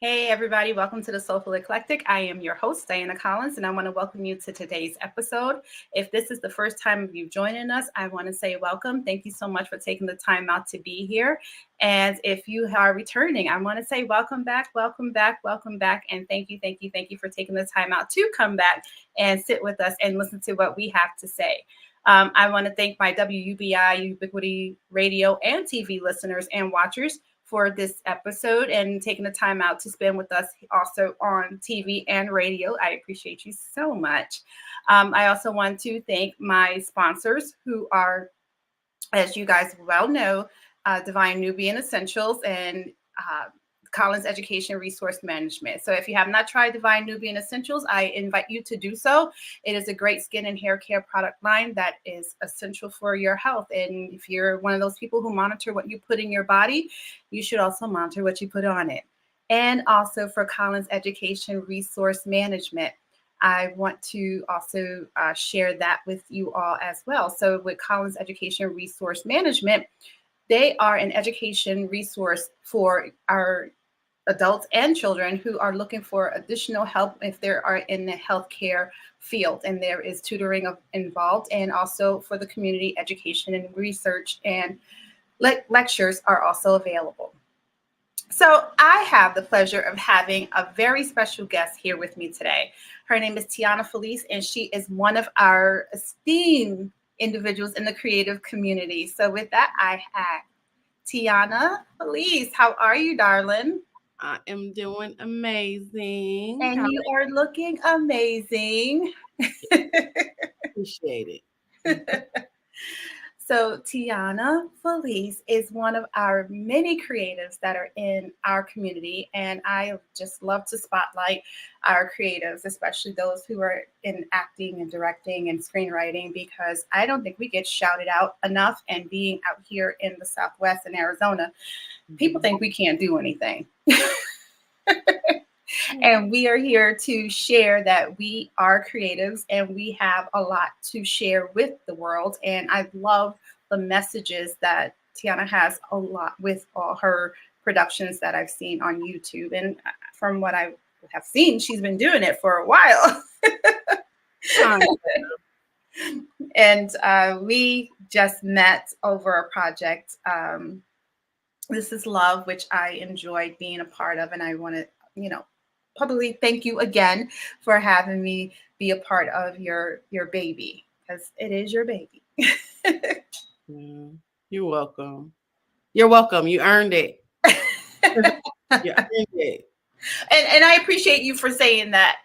Hey, everybody, welcome to the Soulful Eclectic. I am your host, Diana Collins, and I want to welcome you to today's episode. If this is the first time of you joining us, I want to say welcome. Thank you so much for taking the time out to be here. And if you are returning, I want to say welcome back, welcome back, welcome back. And thank you for taking the time out to come back and sit with us and listen to what we have to say. I want to thank my WUBI, Ubiquity Radio and TV listeners and watchers for this episode and taking the time out to spend with us also on TV and radio. I appreciate you so much. I also want to thank my sponsors who are, as you guys well know, Divine Nubian Essentials and Collins Education Resource Management. So if you have not tried Divine Nubian Essentials, I invite you to do so. It is a great skin and hair care product line that is essential for your health. And if you're one of those people who monitor what you put in your body, you should also monitor what you put on it. And also for Collins Education Resource Management, I want to also share that with you all as well. So with Collins Education Resource Management, they are an education resource for our adults and children who are looking for additional help if they are in the healthcare field. And there is tutoring involved, and also for the community education and research and lectures are also available. So I have the pleasure of having a very special guest here with me today. Her name is Tiana Phelice, and she is one of our esteemed individuals in the creative community. So with that, I have Tiana Phelice. How are you, darling? I am doing amazing. And you are looking amazing. Appreciate it. So Tiana Phelice is one of our many creatives that are in our community. And I just love to spotlight our creatives, especially those who are in acting and directing and screenwriting, because I don't think we get shouted out enough. And being out here in the Southwest in Arizona, people think we can't do anything. And we are here to share that we are creatives and we have a lot to share with the world. And I love the messages that Tiana has a lot with all her productions that I've seen on YouTube. And from what I have seen, she's been doing it for a while. And we just met over a project. This is Love, which I enjoyed being a part of. And I want to, publicly thank you again for having me be a part of your baby, because it is your baby. You're welcome. You're welcome. You earned it. You earned it. And I appreciate you for saying that,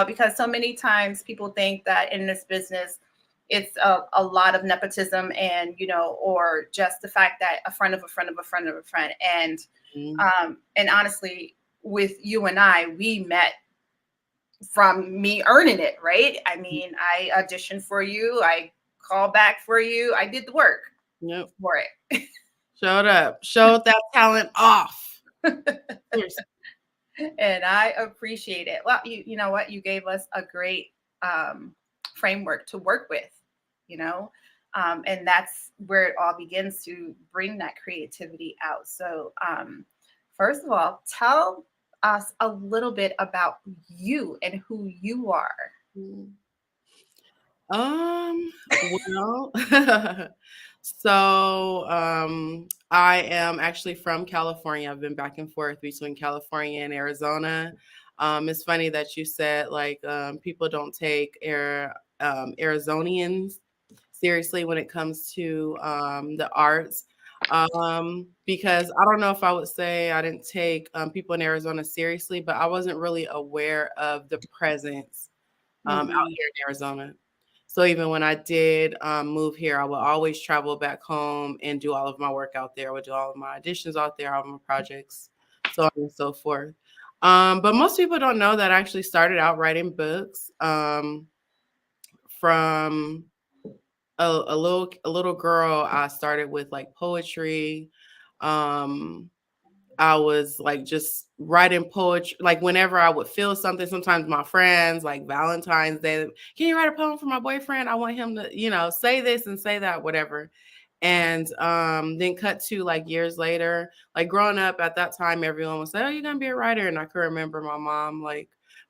because so many times people think that in this business, it's a lot of nepotism and, or just the fact that a friend of a friend of a friend of a friend. And, and honestly, with you and I, we met from me earning it, right? I mean, I auditioned for you. I called back for you. I did the work for it. Showed up. Showed that talent off. And I appreciate it. Well, you know what? You gave us a great framework to work with, and that's where it all begins to bring that creativity out. So first of all, tell us a little bit about you and who you are. Well, so I am actually from California. I've been back and forth between California and Arizona. It's funny that you said people don't take Arizonians seriously when it comes to the arts. Because I don't know if I would say I didn't take people in Arizona seriously, but I wasn't really aware of the presence out here in Arizona. So even when I did move here, I would always travel back home and do all of my work out there. I would do all of my auditions out there, all of my projects, so on and so forth. But most people don't know that I actually started out writing books from a little girl. I started with poetry. I was just writing poetry. Whenever I would feel something, sometimes my friends, Valentine's Day, can you write a poem for my boyfriend? I want him to, say this and say that, whatever. And then cut to like years later, like growing up at that time, everyone was like, "Oh, you're gonna be a writer," and I could remember my mom like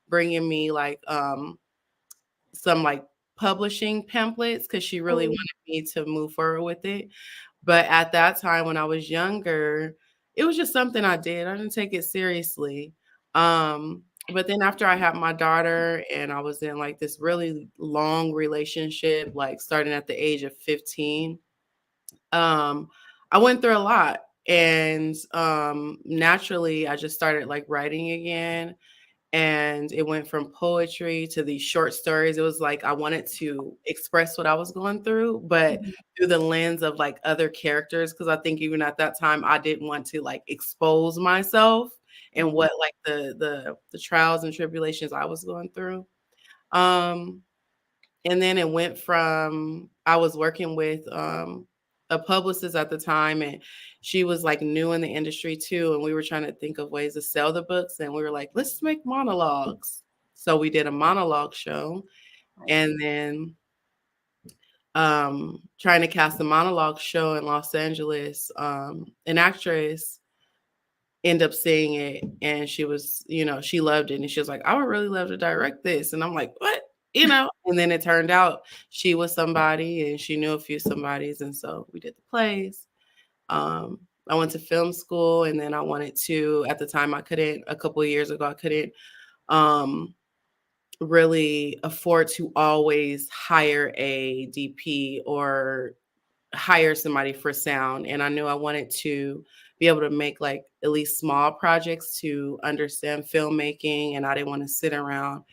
bringing me like some like publishing pamphlets because she really Oh, wanted me to move forward with it. But at that time when I was younger, it was just something I did. I didn't take it seriously. But then after I had my daughter and I was in like this really long relationship, like starting at the age of 15, um, I went through a lot. And naturally, I just started like writing again, and it went from poetry to these short stories. It was like I wanted to express what I was going through, but mhm, through the lens of like other characters, because I think even at that time I didn't want to like expose myself and mhm, what like the trials and tribulations I was going through. Um, and then it went from I was working with a publicist at the time, and she was like new in the industry too. And we were trying to think of ways to sell the books. And we were like, let's make monologues. So we did a monologue show. right. And then trying to cast a monologue show in Los Angeles, an actress end up seeing it, and she was, she loved it, and she was like, I would really love to direct this. And I'm like, what? And then it turned out she was somebody and she knew a few somebodies, and so we did the plays. I went to film school, and then I wanted to, at the time I couldn't, a couple of years ago, I couldn't um really afford to always hire a DP or hire somebody for sound, and I knew I wanted to be able to make like at least small projects to understand filmmaking, and I didn't want to sit around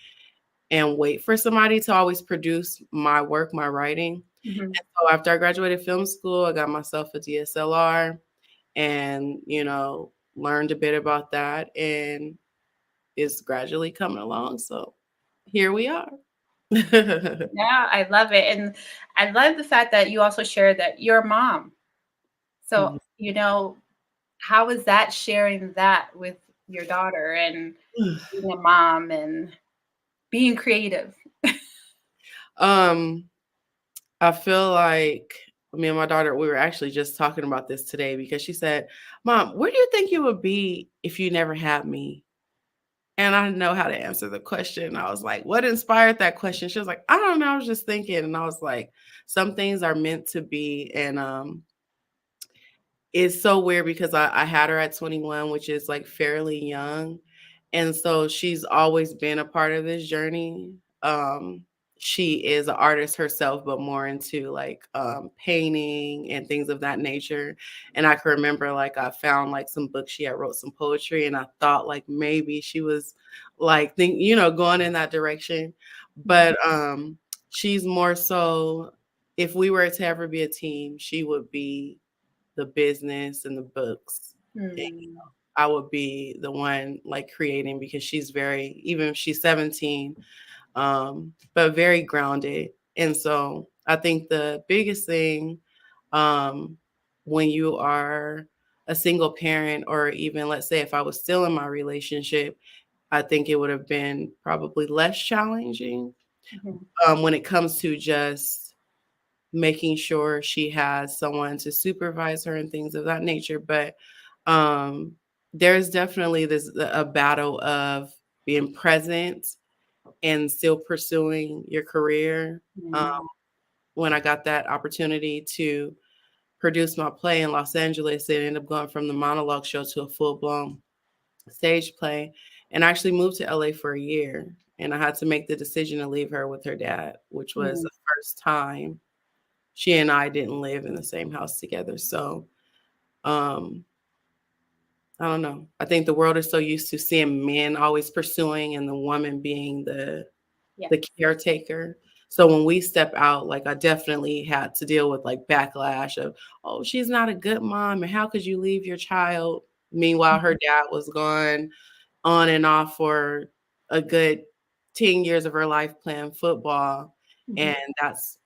and wait for somebody to always produce my work, my writing. Mhm. And so after I graduated film school, I got myself a DSLR and, learned a bit about that, and it's gradually coming along. So here we are. Yeah, I love it. And I love the fact that you also shared that you're a mom. So, Mhm. how is that sharing that with your daughter and being a mom and being creative? Um, I feel like me and my daughter, we were actually just talking about this today because she said, Mom, where do you think you would be if you never had me? And I didn't know how to answer the question. I was like, what inspired that question? She was like, I don't know. I was just thinking. And I was like, some things are meant to be. And it's so weird because I had her at 21, which is like fairly young. And so she's always been a part of this journey. Um, she is an artist herself, but more into like painting and things of that nature. And I can remember like I found like some books she had wrote some poetry, and I thought like maybe she was like going in that direction. But she's more so, if we were to ever be a team, she would be the business and the books. And Mm, I would be the one like creating, because she's very, even if she's 17, but very grounded. And so I think the biggest thing um, when you are a single parent, or even let's say if I was still in my relationship, I think it would have been probably less challenging mhm, when it comes to just making sure she has someone to supervise her and things of that nature. But um, there's definitely this a battle of being present and still pursuing your career. Um, mm, when I got that opportunity to produce my play in Los Angeles, it ended up going from the monologue show to a full blown stage play, and I actually moved to LA for a year. And I had to make the decision to leave her with her dad, which was mm. the first time she and I didn't live in the same house together. So, um, I don't know. I think the world is so used to seeing men always pursuing and the woman being Yeah. the caretaker. So when we step out, like I definitely had to deal with like backlash of, oh, she's not a good mom, and how could you leave your child? Meanwhile, her dad was gone on and off for a good 10 years of her life playing football, Mhm. and that's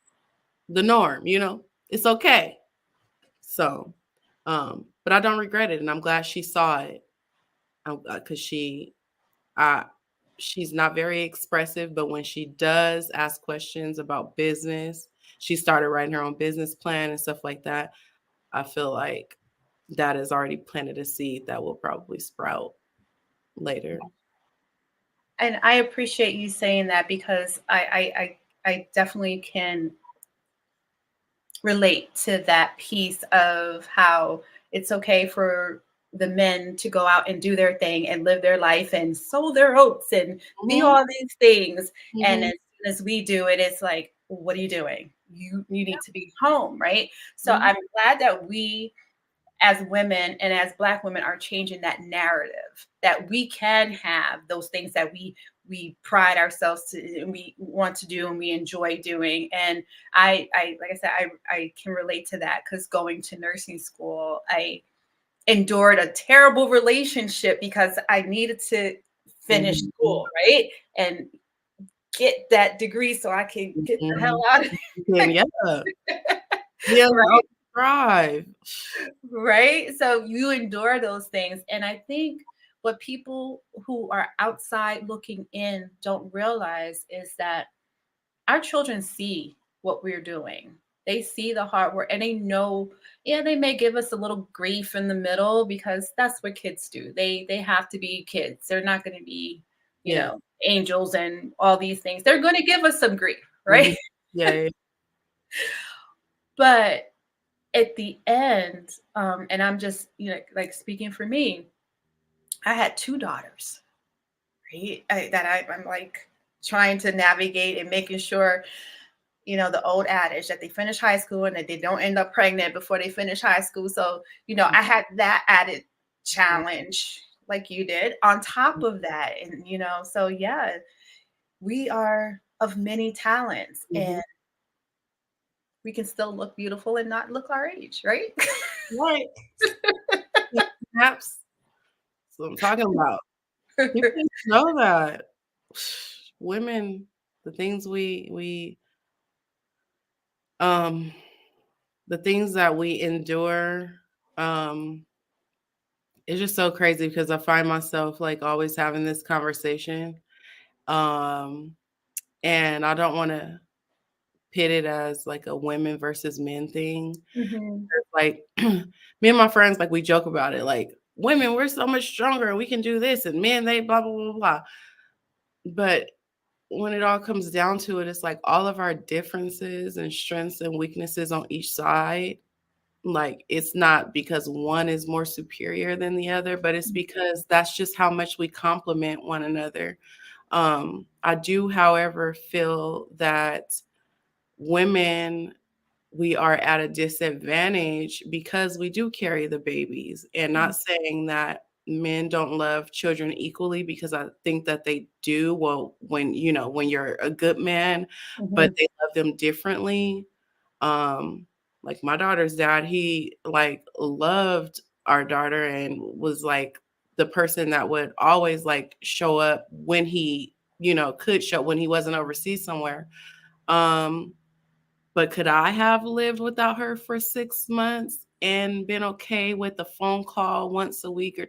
the norm. It's okay. So, but I don't regret it, and I'm glad she saw it, because uh, she's not very expressive, but when she does ask questions about business, she started writing her own business plan and stuff like that, I feel like that has already planted a seed that will probably sprout later. And I appreciate you saying that because I definitely can relate to that piece of how it's okay for the men to go out and do their thing and live their life and sow their oats and be Mhm, all these things. And mhm, as soon as we do it, it's like, what are you doing? You need to be home, right? So mhm. I'm glad that we as women and as Black women are changing that narrative that we can have those things that we pride ourselves to and we want to do and we enjoy doing. And I like I said, I can relate to that because going to nursing school, I endured a terrible relationship because I needed to finish Mhm, school, right? And get that degree so I can get the hell mhm. out of And yeah, yeah, I'll right. thrive. Right? So you endure those things. And I think what people who are outside looking in don't realize is that our children see what we're doing. They see the hard work and they know, yeah, they may give us a little grief in the middle because that's what kids do. They have to be kids. They're not going to be, Yeah. angels and all these things. They're going to give us some grief, right? Mhm. Yeah, yeah. But at the end, and I'm just, like speaking for me, I had 2 daughters, right? I'm like trying to navigate and making sure, the old adage that they finish high school and that they don't end up pregnant before they finish high school. So, I had that added Mhm, challenge like you did on top of that. And, so yeah, we are of many talents and mhm. we can still look beautiful and not look our age, right? Right. Snaps. That's what I'm talking about. People need to know that. Women, the things um the things that we endure, um, it's just so crazy because I find myself like always having this conversation. Um, and I don't want to pit it as like a women versus men thing. Mhm. Like me and my friends, like we joke about it, like women, we're so much stronger, we can do this, and men, they blah blah blah blah. But when it all comes down to it, it's like all of our differences and strengths and weaknesses on each side. Like it's not because one is more superior than the other, but it's because that's just how much we complement one another. I do, however, feel that women, we are at a disadvantage because we do carry the babies, and not saying that men don't love children equally, because I think that they do. Well, when you're a good man, but Mhm. they love them differently. Um, like my daughter's dad, he like loved our daughter and was like the person that would always like show up when he, could show when he wasn't overseas somewhere. Um, but could I have lived without her for 6 months and been okay with a phone call once a week or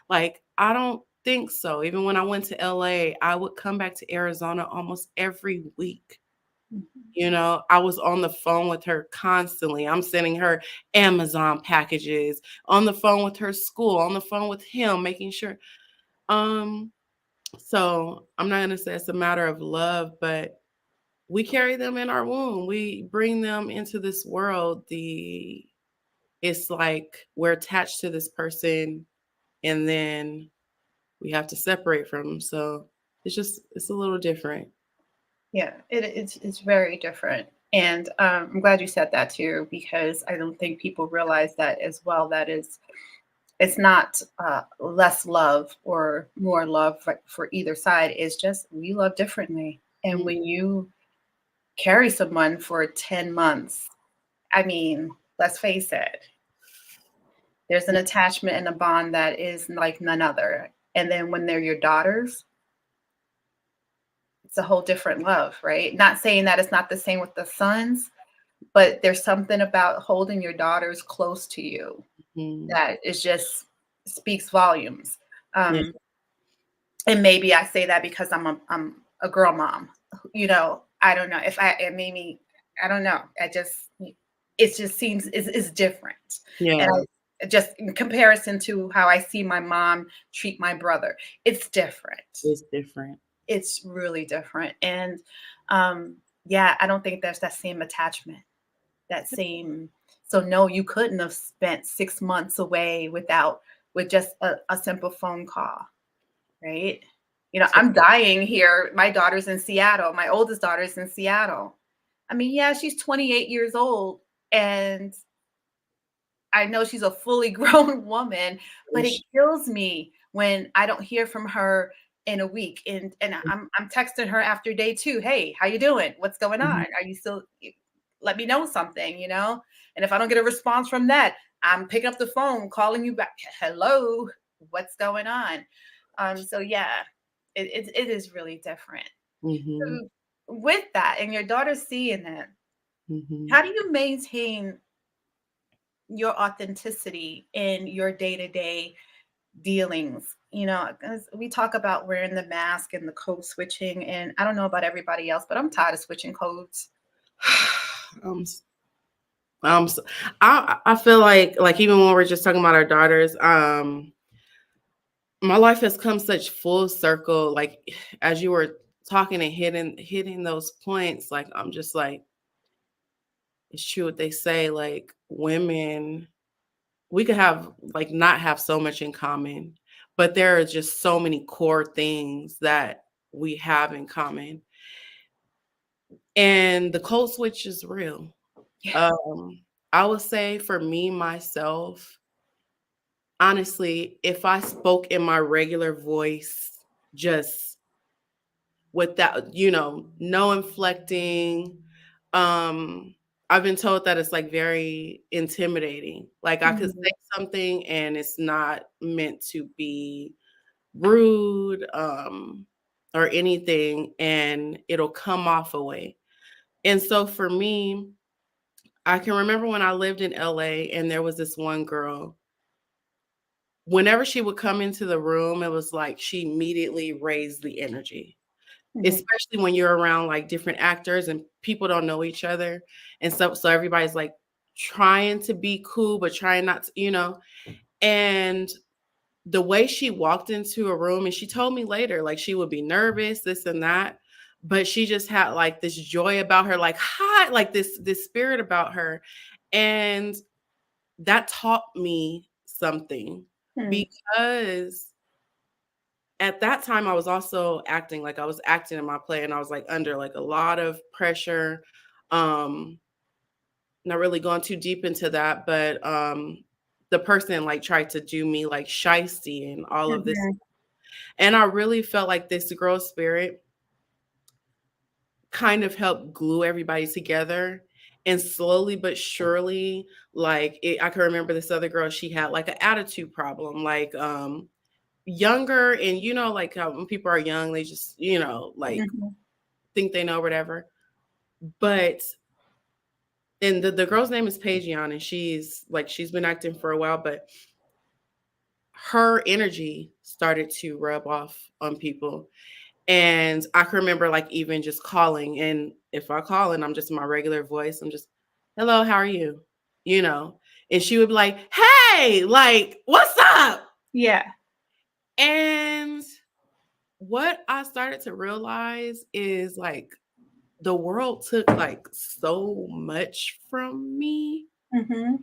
like, I don't think so. Even when I went to LA, I would come back to Arizona almost every week. Mhm. I was on the phone with her constantly. I'm sending her Amazon packages, on the phone with her school, on the phone with him, making sure. Um, so I'm not gonna say it's a matter of love, but we carry them in our womb. We bring them into this world. It's like we're attached to this person and then we have to separate from them. So it's a little different. Yeah, it's very different. And I'm glad you said that too, because I don't think people realize that as well. That is, it's not less love or more love for either side. It's just we love differently. And Mhm. when you carry someone for 10 months, I mean, let's face it, there's an attachment and a bond that is like none other. And then when they're your daughters, it's a whole different love, right? Not saying that it's not the same with the sons, but there's something about holding your daughters close to you Mhm. that is just speaks volumes. Yeah. Um, and maybe I say that because I'm a girl mom. I don't know if it made me. I don't know. It just seems it's different. And Yeah, just in comparison to how I see my mom treat my brother, it's different. it's different. It's really different. And um, yeah, I don't think there's that same attachment, that same. So no, you couldn't have spent 6 months away with just a simple phone call, right? You know, So, I'm dying here. My daughter's in Seattle. My oldest daughter's in Seattle. I mean, yeah, she's 28 years old, and I know she's a fully grown woman, but it kills me when I don't hear from her in a week. And I'm texting her after day 2. Hey, how you doing? What's going on? mhm. Are you still let me know something, you know? And if I don't get a response from that, I'm picking up the phone, calling you back. Hello, what's going on? So yeah, it is really different. Mhm, So with that, and your daughter seeing that, mhm. how do you maintain your authenticity in your day-to-day dealings? You know, 'cause we talk about wearing the mask and the code switching, and I don't know about everybody else, but I'm tired of switching codes. Um, s s I feel like even when we're just talking about our daughters, my life has come such full circle, like, as you were talking and hitting those points, like, I'm just like, it's true what they say, like, women we could have like, not have so much in common, but there are just so many core things that we have in common, and the code switch is real. Yeah. Um, I would say for me, myself, honestly, if I spoke in my regular voice, just without, no inflecting, um, I've been told that it's like very intimidating. Like I could Mhm. say something and it's not meant to be rude, or anything, and it'll come off a way. And so for me, I can remember when I lived in LA and there was this one girl. Whenever she would come into the room, it was like she immediately raised the energy, Mhm. especially when you're around like different actors and people don't know each other. And so everybody's like trying to be cool, but trying not to. And the way she walked into a room, and she told me later, like she would be nervous, this and that, but she just had like this joy about her, like hi, like this spirit about her. And that taught me something Mhm. because at that time I was also acting, like I was acting in my play and I was like under like a lot of pressure. Um Not really going too deep into that, but the person like tried to do me like shisty and all of this. Mhm. And I really felt like this girl spirit kind of helped glue everybody together. And slowly but surely, I can remember this other girl, she had like an attitude problem, like younger, and like how when people are young, they just, like Mhm. think they know whatever. But and the girl's name is Paige, and she's been acting for a while, but her energy started to rub off on people. And I can remember like even just calling, and if I call and I'm just in my regular voice, I'm just, hello, how are you? You know, and she would be like, hey, like, what's up? Yeah. And what I started to realize is like the world took like so much from me. Mhm.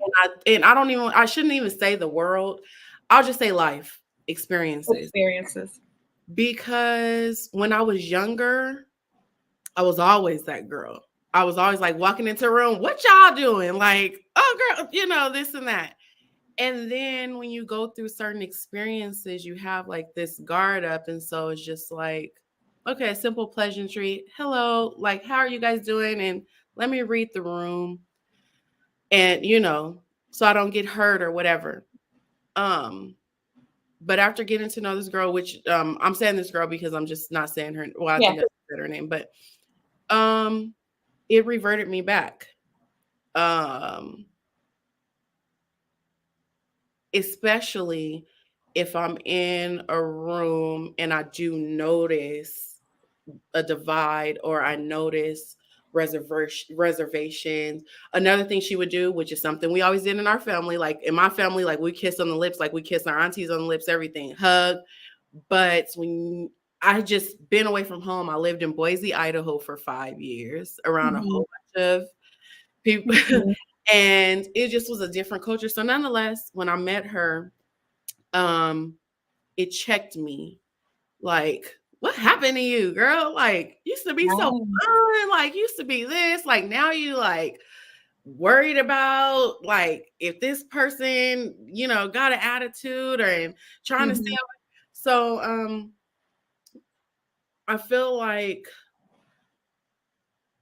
And I shouldn't even say the world. I'll just say life experiences. Experiences. Because when I was younger, I was always that girl. I was always like walking into a room, what y'all doing? Like, oh girl, this and that. And then when you go through certain experiences, you have like this guard up. And so it's just like, okay, simple pleasantry. Hello, like, how are you guys doing? And let me read the room. And, so I don't get hurt or whatever. Um, but after getting to know this girl, which I'm saying this girl because I'm just not saying her. Well, I Yeah. think I said her name, but um, it reverted me back. Um, Especially if I'm in a room and I do notice a divide, or I notice reservations. Another thing she would do, which is something we always did in our family, like in my family, like we kiss on the lips, like we kiss our aunties on the lips, everything, hug. But when I just been away from home, I lived in Boise, Idaho for 5 years around a whole bunch of people. And it just was a different culture. So nonetheless, when I met her, it checked me. Like, what happened to you, girl? Like, used to be so fun. Like, used to be this. Like, now you like worried about like if this person, got an attitude or trying to stay. So, I feel like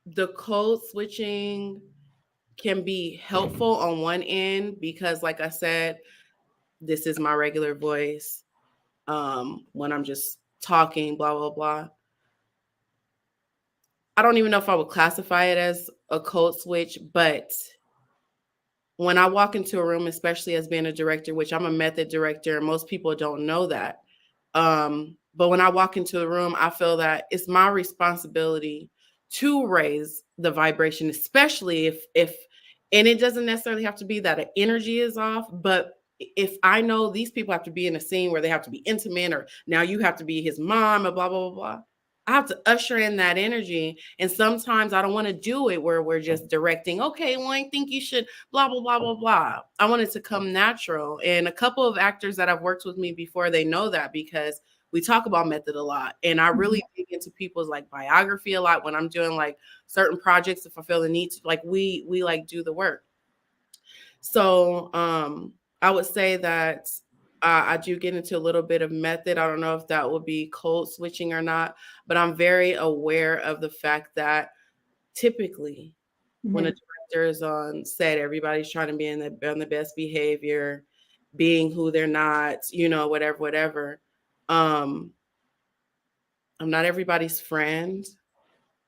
the code switching can be helpful on one end because, like I said, this is my regular voice. When I'm just talking, blah, blah, blah. I don't even know if I would classify it as a code switch, but when I walk into a room, especially as being a director, which I'm a method director, and most people don't know that. But when I walk into a room, I feel that it's my responsibility to raise the vibration, especially if and it doesn't necessarily have to be that an energy is off, but if I know these people have to be in a scene where they have to be intimate, or now you have to be his mom, or blah, blah, blah, blah. I have to usher in that energy. And sometimes I don't want to do it where we're just directing, okay, well, I think you should blah, blah, blah, blah, blah. I want it to come natural. And a couple of actors that have worked with me before, they know that because we talk about method a lot. And I really dig into people's like biography a lot when I'm doing like certain projects. If I feel the need to, like we like do the work. So I would say that I do get into a little bit of method. I don't know if that would be code switching or not, but I'm very aware of the fact that typically when a director is on set, everybody's trying to be on the best behavior, being who they're not, whatever. I'm not everybody's friend,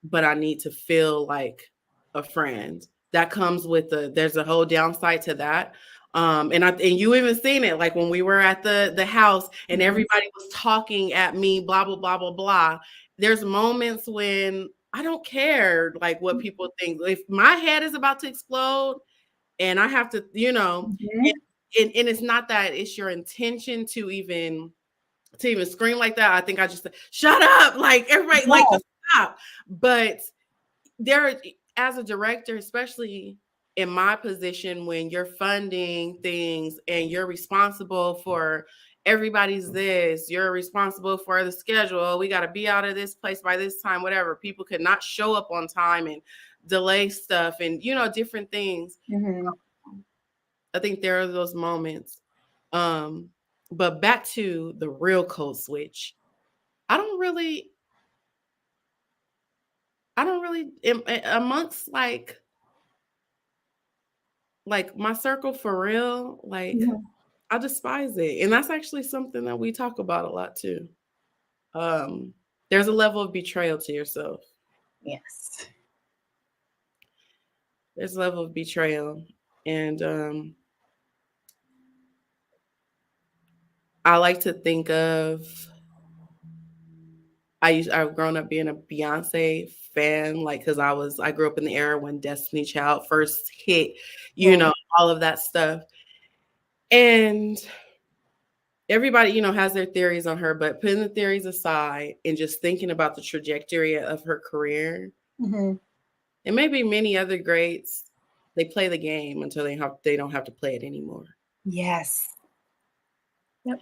but I need to feel like a friend. That comes with there's a whole downside to that. And you even seen it, like when we were at the house and everybody was talking at me, blah, blah, blah, blah, blah. There's moments when I don't care like what people think. If my head is about to explode and I have to, and it's not that it's your intention to even scream like that. I think I just said, shut up, like everybody, like just stop. But there, as a director, especially in my position, when you're funding things and you're responsible for everybody's this, you're responsible for the schedule. We got to be out of this place by this time, whatever. People could not show up on time and delay stuff and, different things. I think there are those moments. But back to the real code switch. I don't really amongst like my circle for real, like I despise it. And that's actually something that we talk about a lot too. There's a level of betrayal to yourself. Yes. There's a level of betrayal. And I like to think of I've grown up being a Beyonce fan, like because I grew up in the era when Destiny Child first hit, all of that stuff. And everybody, has their theories on her, but putting the theories aside and just thinking about the trajectory of her career, and maybe many other greats, they play the game until they don't have to play it anymore. Yes. Yep.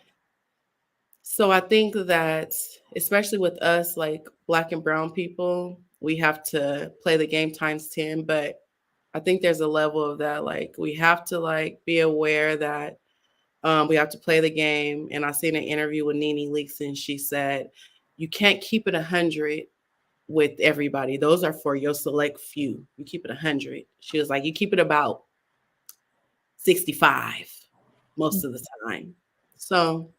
So I think that, especially with us, like Black and brown people, we have to play the game times 10. But I think there's a level of that, like we have to like be aware that we have to play the game. And I seen an interview with Nene Leakes, and she said, you can't keep it 100 with everybody. Those are for your select few. You keep it 100. She was like, you keep it about 65 most of the time. So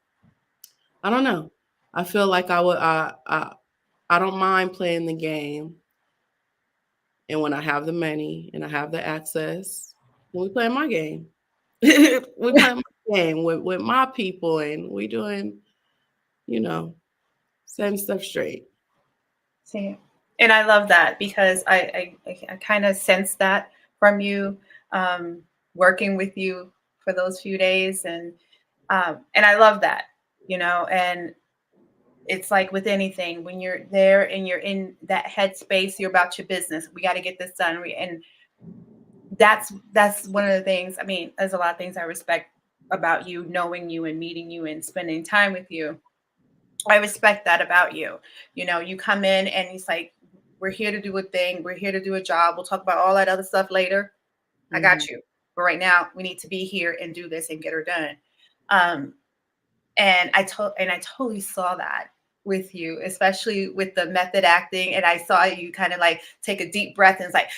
I don't know. I feel like I don't mind playing the game. And when I have the money and I have the access, we play my game. We play my game with my people, and we doing, setting stuff straight. See, And I love that because I kind of sense that from you, um, working with you for those few days, and I love that, and it's like with anything when you're there and you're in that headspace, you're about your business. We got to get this done, and that's one of the things. I mean, there's a lot of things I respect about you, knowing you and meeting you and spending time with you. I respect that about you. You come in and it's like, we're here to do a thing, we're here to do a job. We'll talk about all that other stuff later. I got Mhm. you. But right now, we need to be here and do this and get her done. Um, and I totally saw that with you, especially with the method acting. And I saw you kind of like take a deep breath and it's like,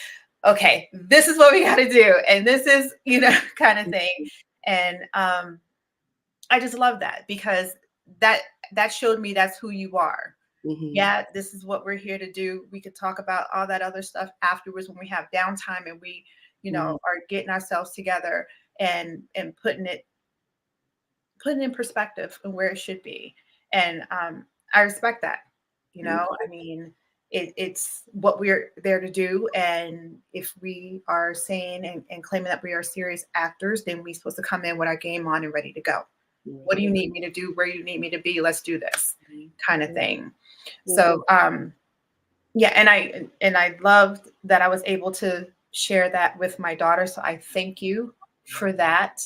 okay, this is what we got to do, and this is kind of thing. And I just love that because that that showed me that's who you are. Mhm. Yeah, this is what we're here to do. We could talk about all that other stuff afterwards when we have downtime and we, Mhm. are getting ourselves together and putting in perspective and where it should be. And I respect that. I mean, it's what we're there to do. And if we are saying and claiming that we are serious actors, then we're supposed to come in with our game on and ready to go. What do you need me to do? Where you need me to be? Let's do this kind of thing. So, yeah, and I loved that I was able to share that with my daughter. So I thank you for that.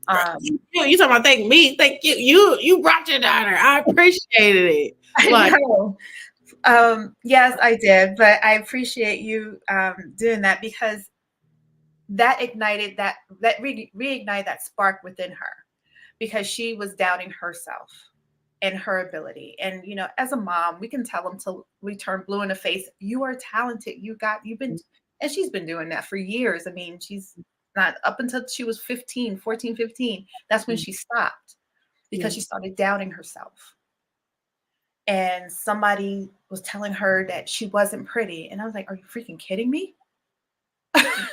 Um, You talking about thank me? Thank you. You brought your daughter. I appreciated it. I Like, know. Yes, I did, but I appreciate you doing that because that ignited that reignited that spark within her because she was doubting herself and her ability. And as a mom, we can tell them till we turn blue in the face. You are talented. You've been, and she's been doing that for years. I mean, she's not up until she was 15, 14, 15. That's when she stopped because yeah. she started doubting herself. And somebody was telling her that she wasn't pretty. And I was like, are you freaking kidding me? I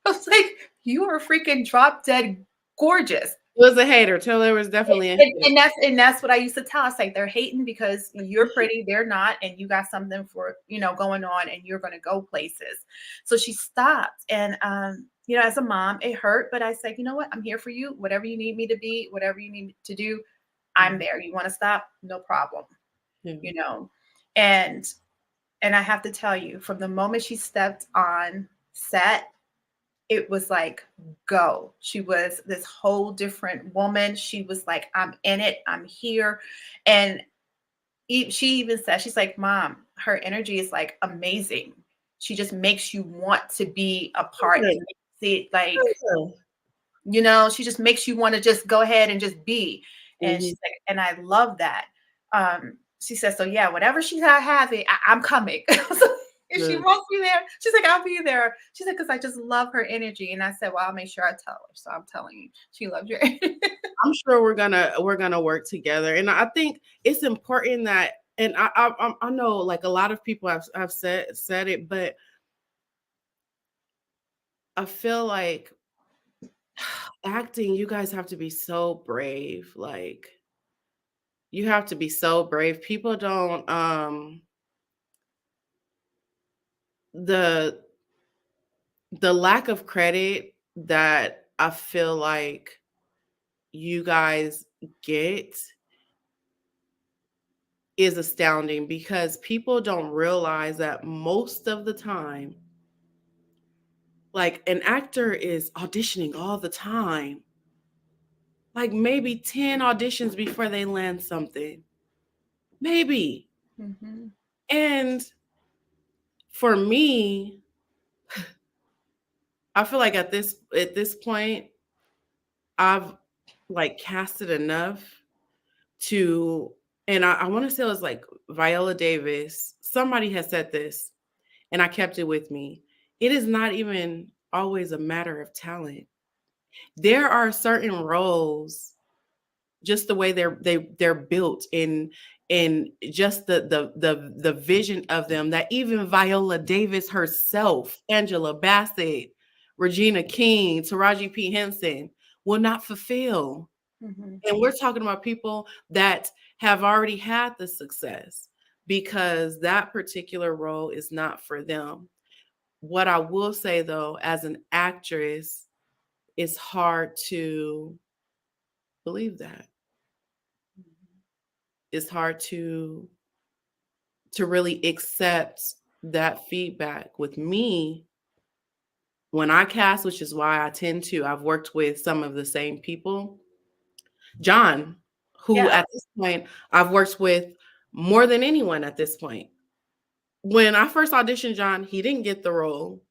was like, you are freaking drop dead gorgeous. It was a hater. Taylor was definitely a And, hater. and that's and that's what I used to tell. I was like, they're hating because you're pretty, they're not, and you got something for going on, and you're going to go places. So she stopped, and as a mom, it hurt, but I said, you know what, I'm here for you. Whatever you need me to be, whatever you need to do, I'm there. You want to stop? No problem. Yeah. You know, and and I have to tell you, from the moment she stepped on set, it was like, go. She was this whole different woman. She was like, I'm in it, I'm here. And she even said, she's like, Mom, her energy is like amazing. She just makes you want to be a part and see it like, she just makes you want to just go ahead and just be. And Mhm. she's like, and I love that. She says, so yeah, whatever she's not having, I'm coming. So if she Good. wants me there, she's like, I'll be there. She's like, because I just love her energy. And I said, well, I'll make sure I tell her. So I'm telling you, she loves your energy. I'm sure we're gonna work together, and I think it's important that, and I know like a lot of people have said it, but I feel like acting, you guys have to be so brave. Like, you have to be so brave. People don't the the lack of credit that I feel like you guys get is astounding because people don't realize that most of the time, like, an actor is auditioning all the time, like maybe 10 auditions before they land something, maybe. Mhm. And for me, I feel like at this point, I've like casted enough to, and I want to say it was like Viola Davis. Somebody has said this, and I kept it with me. It is not even always a matter of talent. There are certain roles, just the way they're built in just the vision of them, that even Viola Davis herself, Angela Bassett, Regina King, Taraji P. Henson will not fulfill. Mhm. And we're talking about people that have already had the success. because that particular role is not for them. What I will say though, as an actress, it's hard to believe that. It's hard to really accept that feedback. With me, when I cast, which is why I've worked with some of the same people. John, who Yeah. at this point I've worked with more than anyone at this point. When I first auditioned John, he didn't get the role.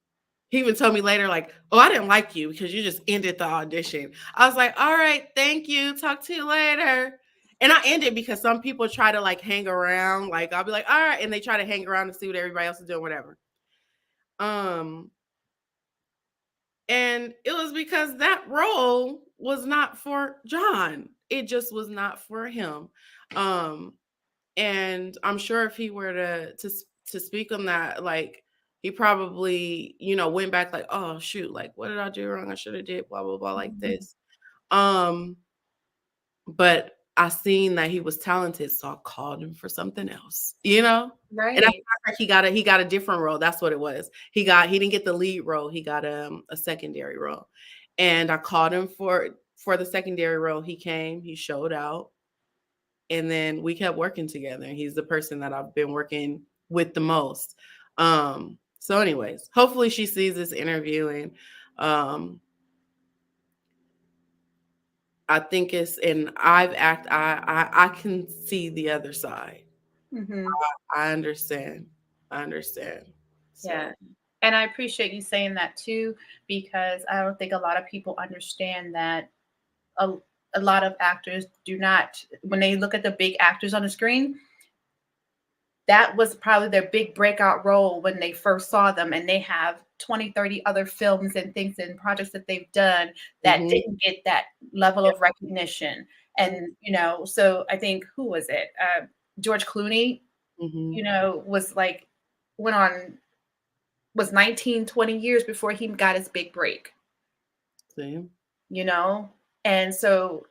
He even told me later, like, "Oh, I didn't like you because you just ended the audition." I was like, "All right, thank you. Talk to you later." And I ended because some people try to like hang around. Like I'll be like, "All right," and they try to hang around to see what everybody else is doing, whatever. Um, and it was because that role was not for John. It just was not for him. Um, and I'm sure if he were to speak on that, like he probably, went back like, oh shoot, like what did I do wrong? I should have did blah blah blah like Mhm. this. Um, but I seen that he was talented, so I called him for something else, And I Right. like he got a different role. That's what it was. He didn't get the lead role. He got a secondary role, and I called him for the secondary role. He came. He showed out. And then we kept working together. He's the person that I've been working with the most. So anyways, hopefully she sees this interview and I think I can see the other side. Hmm. I understand. I understand. Yeah. So And I appreciate you saying that too, because I don't think a lot of people understand that a, a lot of actors do not, when they look at the big actors on the screen, that was probably their big breakout role when they first saw them, and they have 20, 30 other films and things and projects that they've done that mhm, didn't get that level yeah, of recognition. yeah, And so I think, who was it, George Clooney, mhm, was like, went on, was 19, 20 years before he got his big break, see? you know and so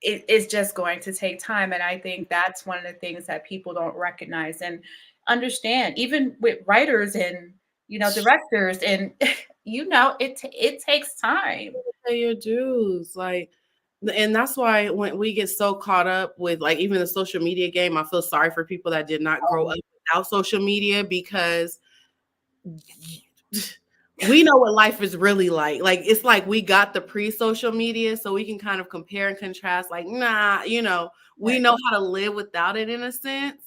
it's just going to take time. And I think that's one of the things that people don't recognize and understand, even with writers and directors, and it takes time. Pay your dues. And that's why when we get so caught up with like even the social media game, I feel sorry for people that did not grow Oh, up without social media because we know what life is really like. Like it's like we got the pre-social media, so we can kind of compare and contrast. Like, nah, we right. know how to live without it in a sense.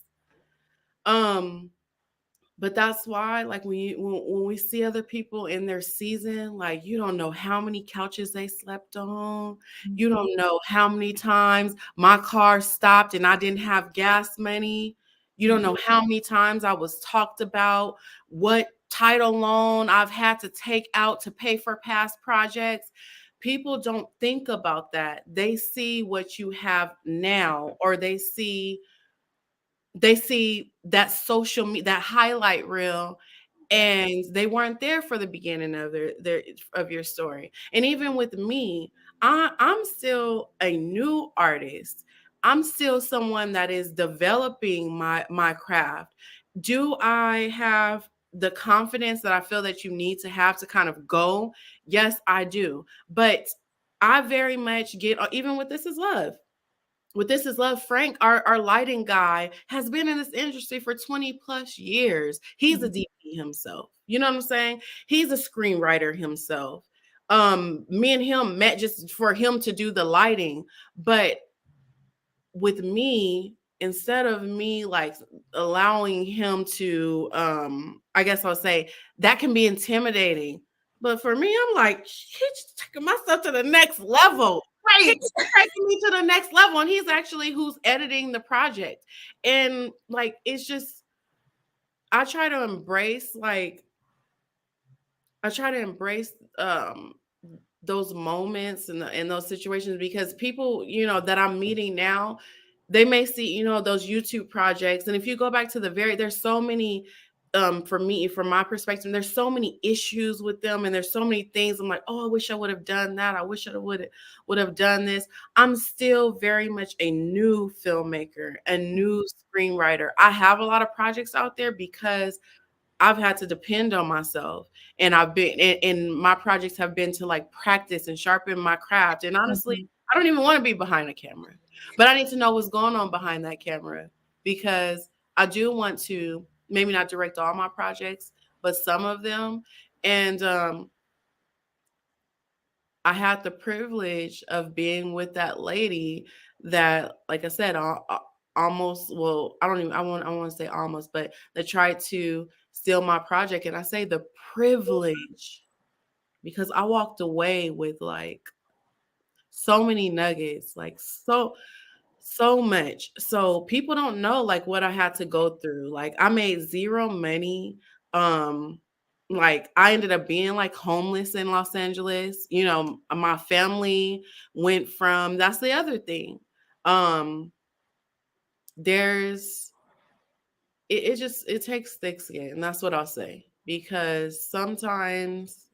Um, but that's why, like, when we see other people in their season, like, you don't know how many couches they slept on. You Mhm. don't know how many times my car stopped and I didn't have gas money. You don't know how many times I was talked about, what title loan I've had to take out to pay for past projects. People don't think about that. They see what you have now, or they see that social media, that highlight reel, Yeah. and they weren't there for the beginning of their of your story. And even with me, I'm still a new artist. I'm still someone that is developing my craft. Do I have the confidence that I feel that you need to have to kind of go? Yes, I do. But I very much get, even with This Is Love. With This Is Love, Frank, our lighting guy, has been in this industry for 20 plus years. He's a Mhm. DP himself. You know what I'm saying? He's a screenwriter himself. Me and him met just for him to do the lighting. But with me, instead of me like allowing him to, I guess I'll say that can be intimidating. But for me, I'm like, he's taking myself to the next level. He's Right. taking me to the next level. And he's actually who's editing the project. And like, it's just, I try to embrace, like, I try to embrace those moments and those situations, because people, that I'm meeting now, they may see, those YouTube projects. And if you go back to there's so many for me, from my perspective, there's so many issues with them, and there's so many things. I'm like, oh, I wish I would have done that. I wish I would have done this. I'm still very much a new filmmaker, a new screenwriter. I have a lot of projects out there because I've had to depend on myself, and I've been, and my projects have been to like practice and sharpen my craft. And honestly, Mhm. I don't even want to be behind a camera, but I need to know what's going on behind that camera, because I do want to maybe not direct all my projects, but some of them. And I had the privilege of being with that lady that, like I said, almost, well, I want to say almost, but that tried to steal my project. And I say the privilege because I walked away with like so many nuggets, like so much. So people don't know like what I had to go through. Like I made zero money. Um like I ended up being like homeless in Los Angeles. You know, my family went from, that's the other thing. Um there's it just it takes thick skin, and that's what I'll say. Because sometimes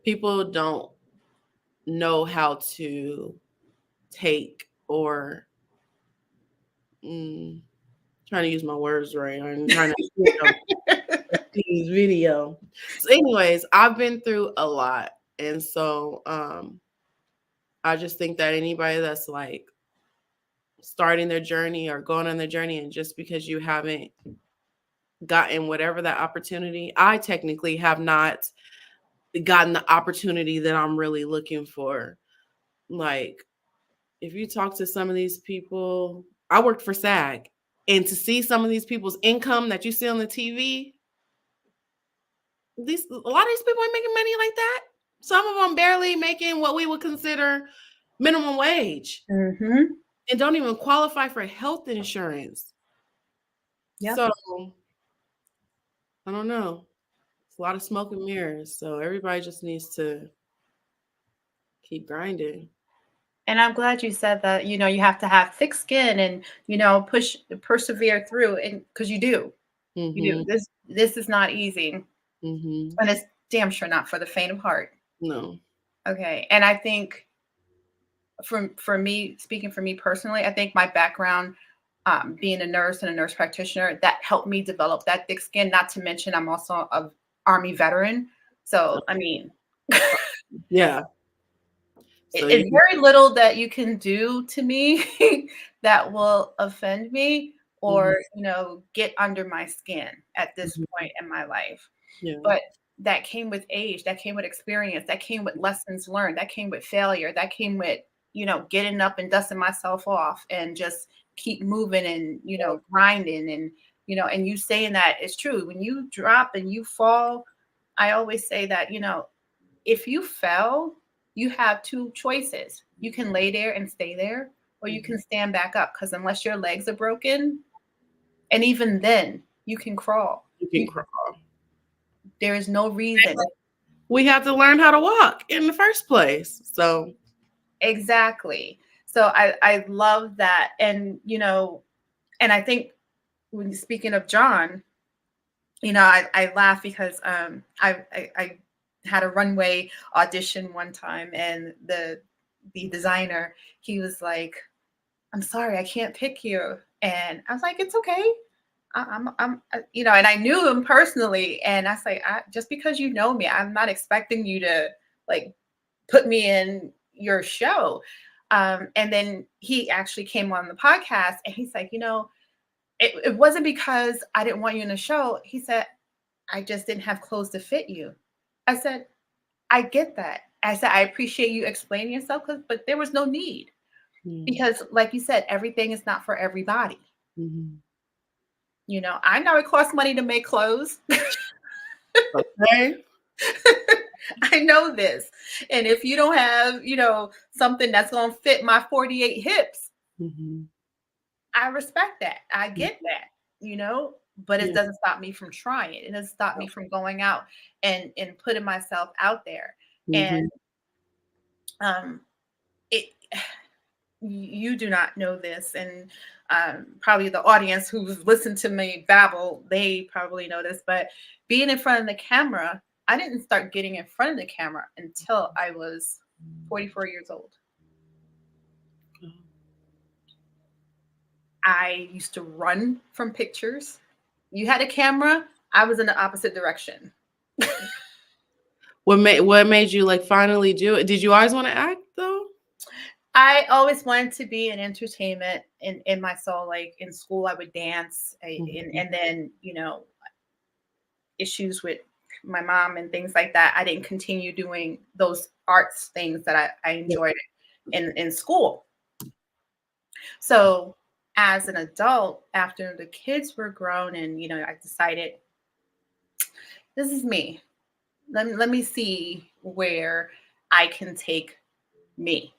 people don't know how to take or trying to use my words right. I'm trying to this video. So, anyways, I've been through a lot. And so I just think that anybody that's like starting their journey or going on their journey, and just because you haven't gotten whatever that opportunity, I technically have not gotten the opportunity that I'm really looking for. Like, if you talk to some of these people, I worked for SAG, and to see some of these people's income that you see on the TV, a lot of these people ain't making money like that. Some of them barely making what we would consider minimum wage, Mhm. and don't even qualify for health insurance. Yep. So I don't know. It's a lot of smoke and mirrors. So everybody just needs to keep grinding. And I'm glad you said that, you have to have thick skin and, persevere through, and because you do. You do. Mm-hmm. This is not easy. Mm-hmm. And it's damn sure not for the faint of heart. No. Okay. And I think for me, speaking for me personally, I think my background, being a nurse and a nurse practitioner, that helped me develop that thick skin. Not to mention, I'm also a Army veteran. So, I mean, Yeah. So you it's very little that you can do to me that will offend me mhm, or, get under my skin at this mhm, point in my life. yeah. But that came with age, that came with experience, that came with lessons learned, that came with failure, that came with, getting up and dusting myself off and just keep moving and, grinding and, and you saying that is true. When you drop and you fall, I always say that, if you fell, you have two choices. You can lay there and stay there, or you Mhm. can stand back up because unless your legs are broken, and even then, you can crawl. You can crawl. There is no reason. We have to learn how to walk in the first place. So Exactly. So I love that. And, and I think when speaking of John, I laugh because I had a runway audition one time and the designer, he was like, I'm sorry, I can't pick you. And I was like, it's okay. And I knew him personally. And I say, just because you know me, I'm not expecting you to like put me in your show. And then he actually came on the podcast and he's like, it wasn't because I didn't want you in the show. He said, I just didn't have clothes to fit you. I said, I get that. I said, I appreciate you explaining yourself, but there was no need mm, because, like you said, everything is not for everybody. mhm. I know it costs money to make clothes. Okay. I know this. And if you don't have, something that's going to fit my 48 hips, Mhm. I respect that. I Mm, get that, but it yeah. doesn't stop me from trying. It doesn't stop me from going out and putting myself out there. And Mhm. um it you do not know this, and probably the audience who's listened to me babble, they probably know this, but being in front of the camera, I didn't start getting in front of the camera until I was 44 years old. I used to run from pictures. You had a camera, I was in the opposite direction. What made you like finally do it? Did you always want to act though? I always wanted to be in entertainment in my soul. Like in school, I would dance, and then issues with my mom and things like that. I didn't continue doing those arts things that I enjoyed in school. So as an adult, after the kids were grown, and I decided this is me. Let me see where I can take me.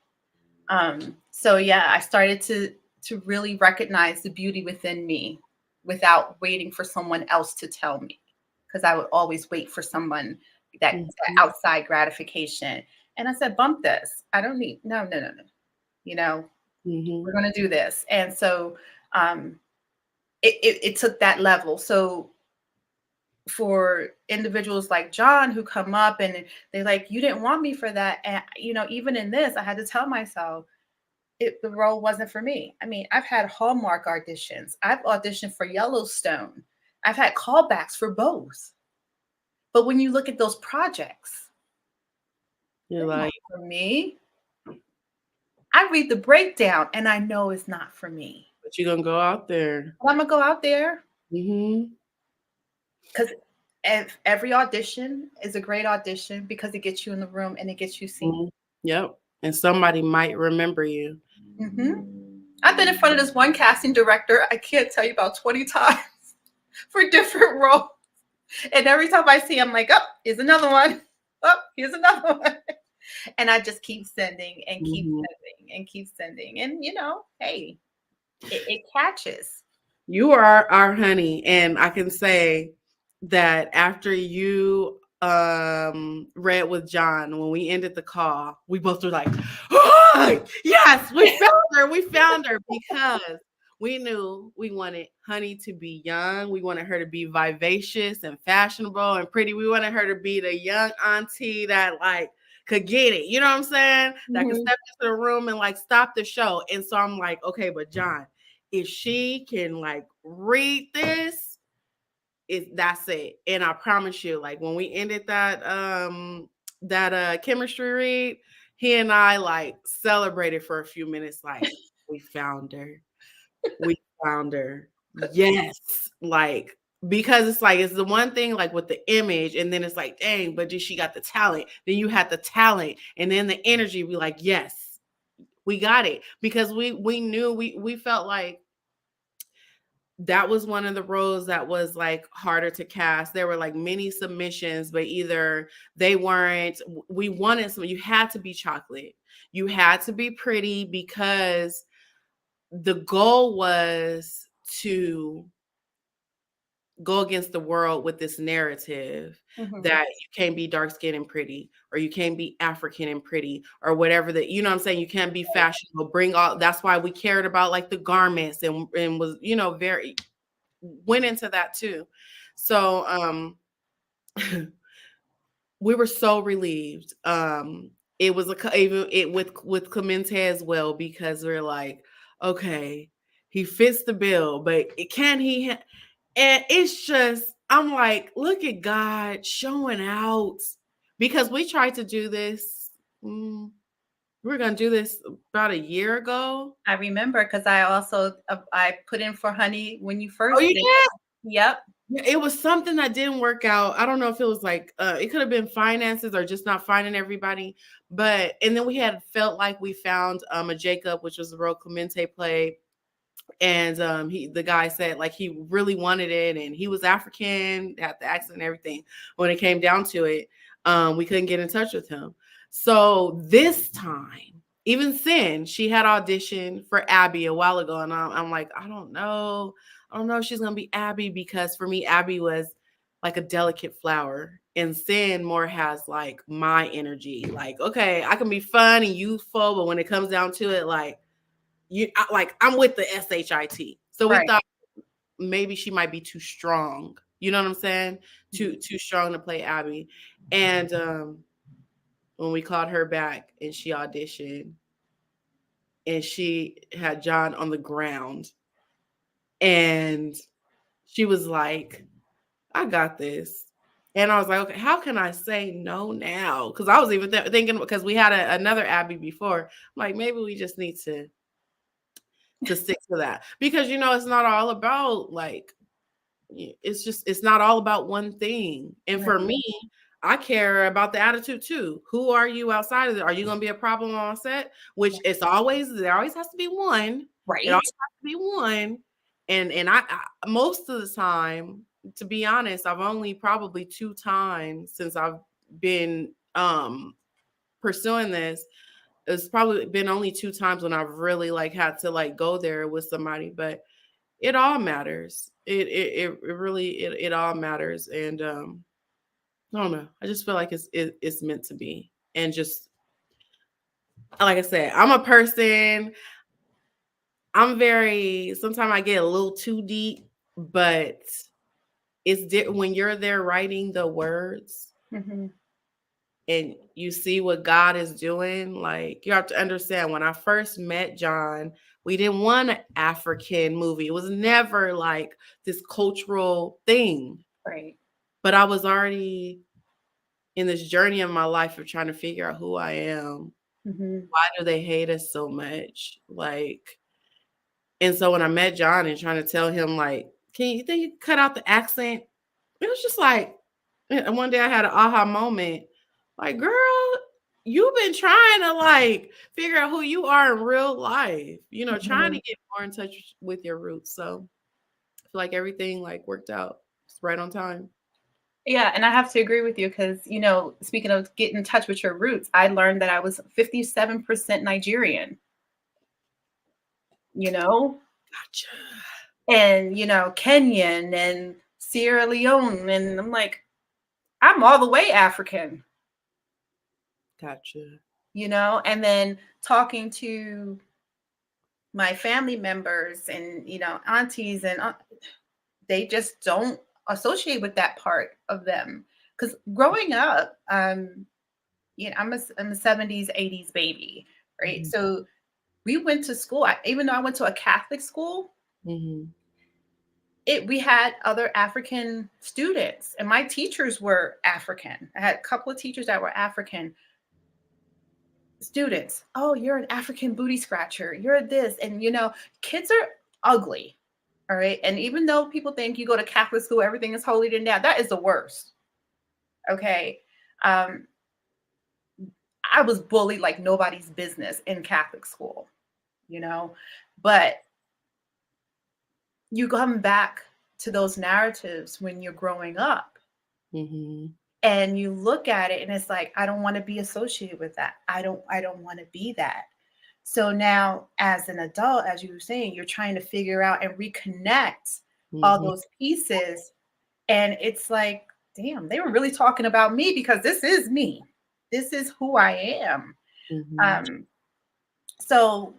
So yeah, I started to really recognize the beauty within me without waiting for someone else to tell me, because I would always wait for someone that outside gratification. And I said, bump this. I don't need no. We're gonna do this. And so it took that level. So for individuals like John who come up and they're like, you didn't want me for that. And even in this, I had to tell myself the role wasn't for me. I mean, I've had Hallmark auditions. I've auditioned for Yellowstone. I've had callbacks for both. But when you look at those projects, you're like, for me, I read the breakdown and I know it's not for me. But you're gonna go out there. But I'm gonna go out there. Because every audition is a great audition because it gets you in the room and it gets you seen. Yep. And somebody might remember you. I've been in front of this one casting director, I can't tell you, about 20 times for different roles. And every time I see him, I'm like, oh, here's another one. Oh, here's another one. And I just keep sending and keep sending and keep sending. And, hey, it catches. You are our honey. And I can say that after you read with John, when we ended the call, we both were like, oh, yes, we found her because we knew we wanted Honey to be young. We wanted her to be vivacious and fashionable and pretty. We wanted her to be the young auntie that like could get it. You know what I'm saying? That could step into the room and like stop the show. And so I'm like, okay, but John, if she can like read this, that's it. And I promise you, like when we ended that chemistry read, he and I like celebrated for a few minutes, like we found her. We found her. Yes. Like, because it's like, it's the one thing like with the image, and then it's like, dang, but she got the talent. Then you had the talent, and then the energy. We like, yes, we got it. Because we knew we felt like that was one of the roles that was like harder to cast. There were like many submissions, but either they weren't, we wanted some, you had to be chocolate. You had to be pretty because the goal was to go against the world with this narrative that you can't be dark skinned and pretty, or you can't be African and pretty, or whatever that, you know what I'm saying? You can't be fashionable, bring all, that's why we cared about like the garments and was, very, went into that too. So, we were so relieved. It was even with Clemente as well, because we're like, okay, he fits the bill, but can he? And it's just, I'm like, look at God showing out, because we tried to do this. We were going to do this about a year ago. I remember, because I also, I put in for Honey when you first did. Yep. It was something that didn't work out. I don't know if it was like, it could have been finances or just not finding everybody. But, and then we had felt like we found a Jacob, which was the role Clemente played. And the guy said like he really wanted it, and he was African, had the accent and everything. When it came down to it, we couldn't get in touch with him. So this time, even Sin, she had auditioned for Abby a while ago, and I'm like, I don't know if she's gonna be Abby, because for me, Abby was like a delicate flower, and Sin more has like my energy. Like, okay, I can be fun and youthful, but when it comes down to it, like, I'm with the SHIT. So we Right. thought maybe she might be too strong. You know what I'm saying? Too strong to play Abby. And when we called her back and she auditioned, and she had John on the ground, and she was like, I got this. And I was like, okay, how can I say no now? Because I was even thinking, because we had another Abby before. I'm like, maybe we just need to stick to that. Because, it's not all about like, it's not all about one thing. And for me, I care about the attitude too. Who are you outside of it? Are you going to be a problem on set? Which there always has to be one. Right. It always has to be one. And I most of the time, to be honest, I've only probably 2 times since I've been pursuing this. It's probably been only 2 times when I've really like had to like go there with somebody, but it all matters. It really all matters. And I don't know. I just feel like it's meant to be. And just like I said, I'm a person. Sometimes I get a little too deep, but it's when you're there writing the words and you see what God is doing. Like, you have to understand, when I first met John, we didn't want an African movie. It was never like this cultural thing. Right. But I was already in this journey of my life of trying to figure out who I am. Why do they hate us so much? Like, and so when I met John and trying to tell him, like, you think you can cut out the accent? It was just like, and one day I had an aha moment. Like, girl, you've been trying to like figure out who you are in real life, trying to get more in touch with your roots. So I feel like everything like worked out. It's right on time. Yeah, and I have to agree with you because, speaking of getting in touch with your roots, I learned that I was 57% Nigerian. Gotcha. And, Kenyan and Sierra Leone. And I'm like, I'm all the way African. Gotcha. And then talking to my family members and, aunties, and they just don't associate with that part of them. Because growing up, I'm a 70s, 80s baby, right? So we went to school, even though I went to a Catholic school, we had other African students, and my teachers were African. I had a couple of teachers that were African students. Oh, you're an African booty scratcher. You're this. And, kids are ugly. All right. And even though people think you go to Catholic school, everything is holier than thou, that is the worst. Okay. I was bullied like nobody's business in Catholic school, but you come back to those narratives when you're growing up and you look at it and it's like, I don't want to be associated with that. I don't want to be that. So now as an adult, as you were saying, you're trying to figure out and reconnect all those pieces. And it's like, damn, they were really talking about me because this is me. This is who I am. So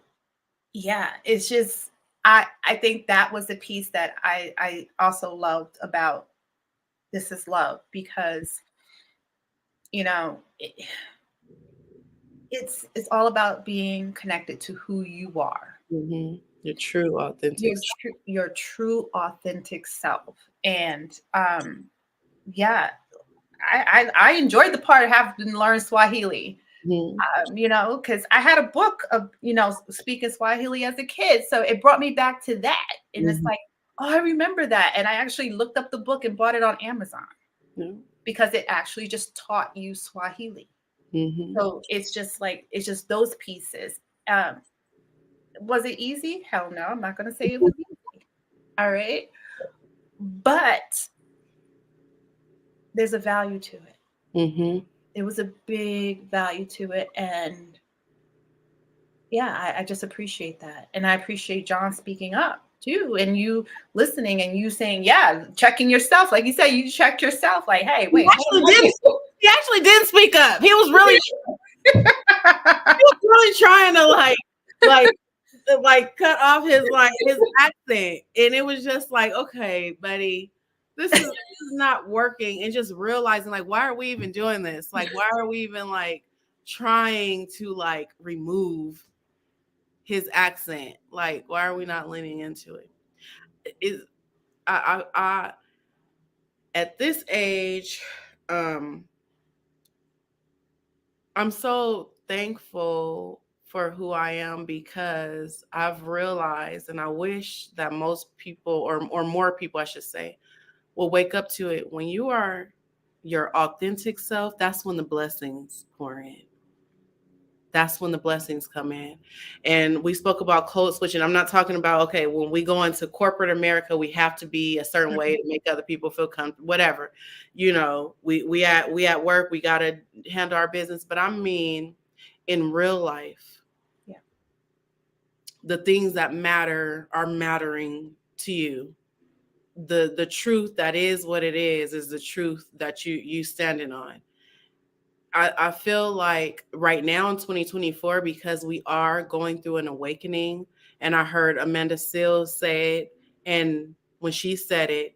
yeah, it's just, I think that was the piece that I also loved about This Is Love, because, it's all about being connected to who you are. Your true authentic your true authentic self. And yeah, I enjoyed the part of having to learn Swahili. Because I had a book of, speaking Swahili as a kid. So it brought me back to that. And it's like, oh, I remember that. And I actually looked up the book and bought it on Amazon because it actually just taught you Swahili. So it's just those pieces. Was it easy? Hell no, I'm not going to say it was easy. All right. But there's a value to it. There was a big value to it. And yeah, I just appreciate that. And I appreciate John speaking up too. And you listening and you saying, yeah, checking yourself. Like you said, you checked yourself like, hey, wait. He actually didn't speak up. He was really, he was really trying to like like cut off his accent. And it was just like, okay, buddy, this is not working. And just realizing like, why are we even doing this? Like, why are we even like trying to like remove his accent? Like, why are we not leaning into it? Is I at this age, I'm so thankful for who I am because I've realized, and I wish that most people, or more people, I should say, will wake up to it. When you are your authentic self, that's when the blessings pour in. That's when the blessings come in. And we spoke about code switching. I'm not talking about, okay, when we go into corporate America, we have to be a certain way to make other people feel comfortable, whatever. You know, we at work, we gotta handle our business. But I mean in real life, Yeah. the things that matter are mattering to you. The truth that is what it is the truth that you standing on. I feel like right now in 2024, because we are going through an awakening, and I heard Amanda Seales say it, and when she said it,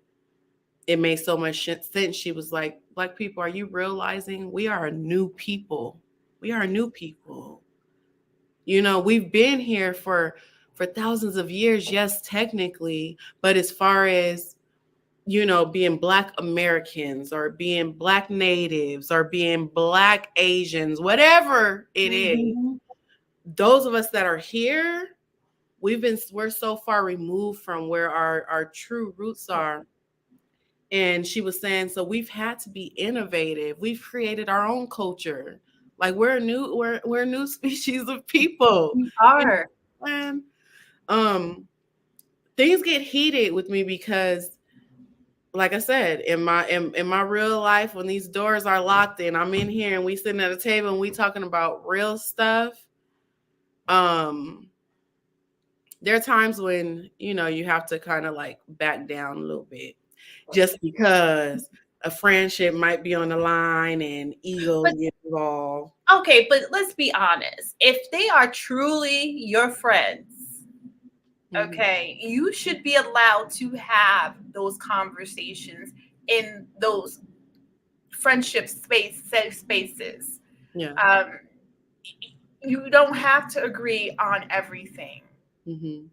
it made so much sense. She was like, Black people, are you realizing we are a new people? We are a new people. You know, we've been here for thousands of years, yes, technically, but as far as you know, being Black Americans or being Black natives or being Black Asians, whatever it is, those of us that are here, we're so far removed from where our true roots are. And she was saying, so we've had to be innovative. We've created our own culture. Like we're a new species of people. We are. And things get heated with me because like I said, in my real life, when these doors are locked and I'm in here and we sitting at a table and we talking about real stuff, there are times when, you know, you have to kind of like back down a little bit just because a friendship might be on the line and egos get involved. Okay, but let's be honest. If they are truly your friends, okay, you should be allowed to have those conversations in those friendship safe spaces. Yeah. You don't have to agree on everything. Mm-hmm.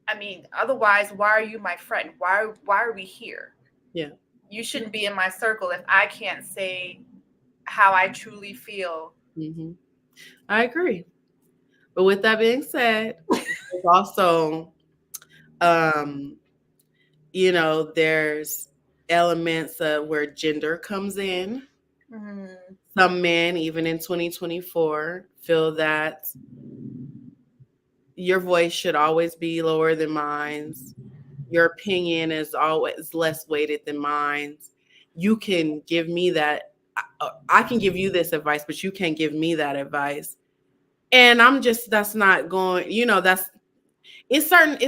I mean, otherwise, why are you my friend? Why are we here? Yeah. You shouldn't be in my circle if I can't say how I truly feel. Mm-hmm. I agree. But with that being said, there's also you know, there's elements of where gender comes in. Mm-hmm. Some men, even in 2024, feel that your voice should always be lower than mine. Your opinion is always less weighted than mine. You can give me that. I can give you this advice, but you can't give me that advice. And I'm just, that's not going, you know, it's certain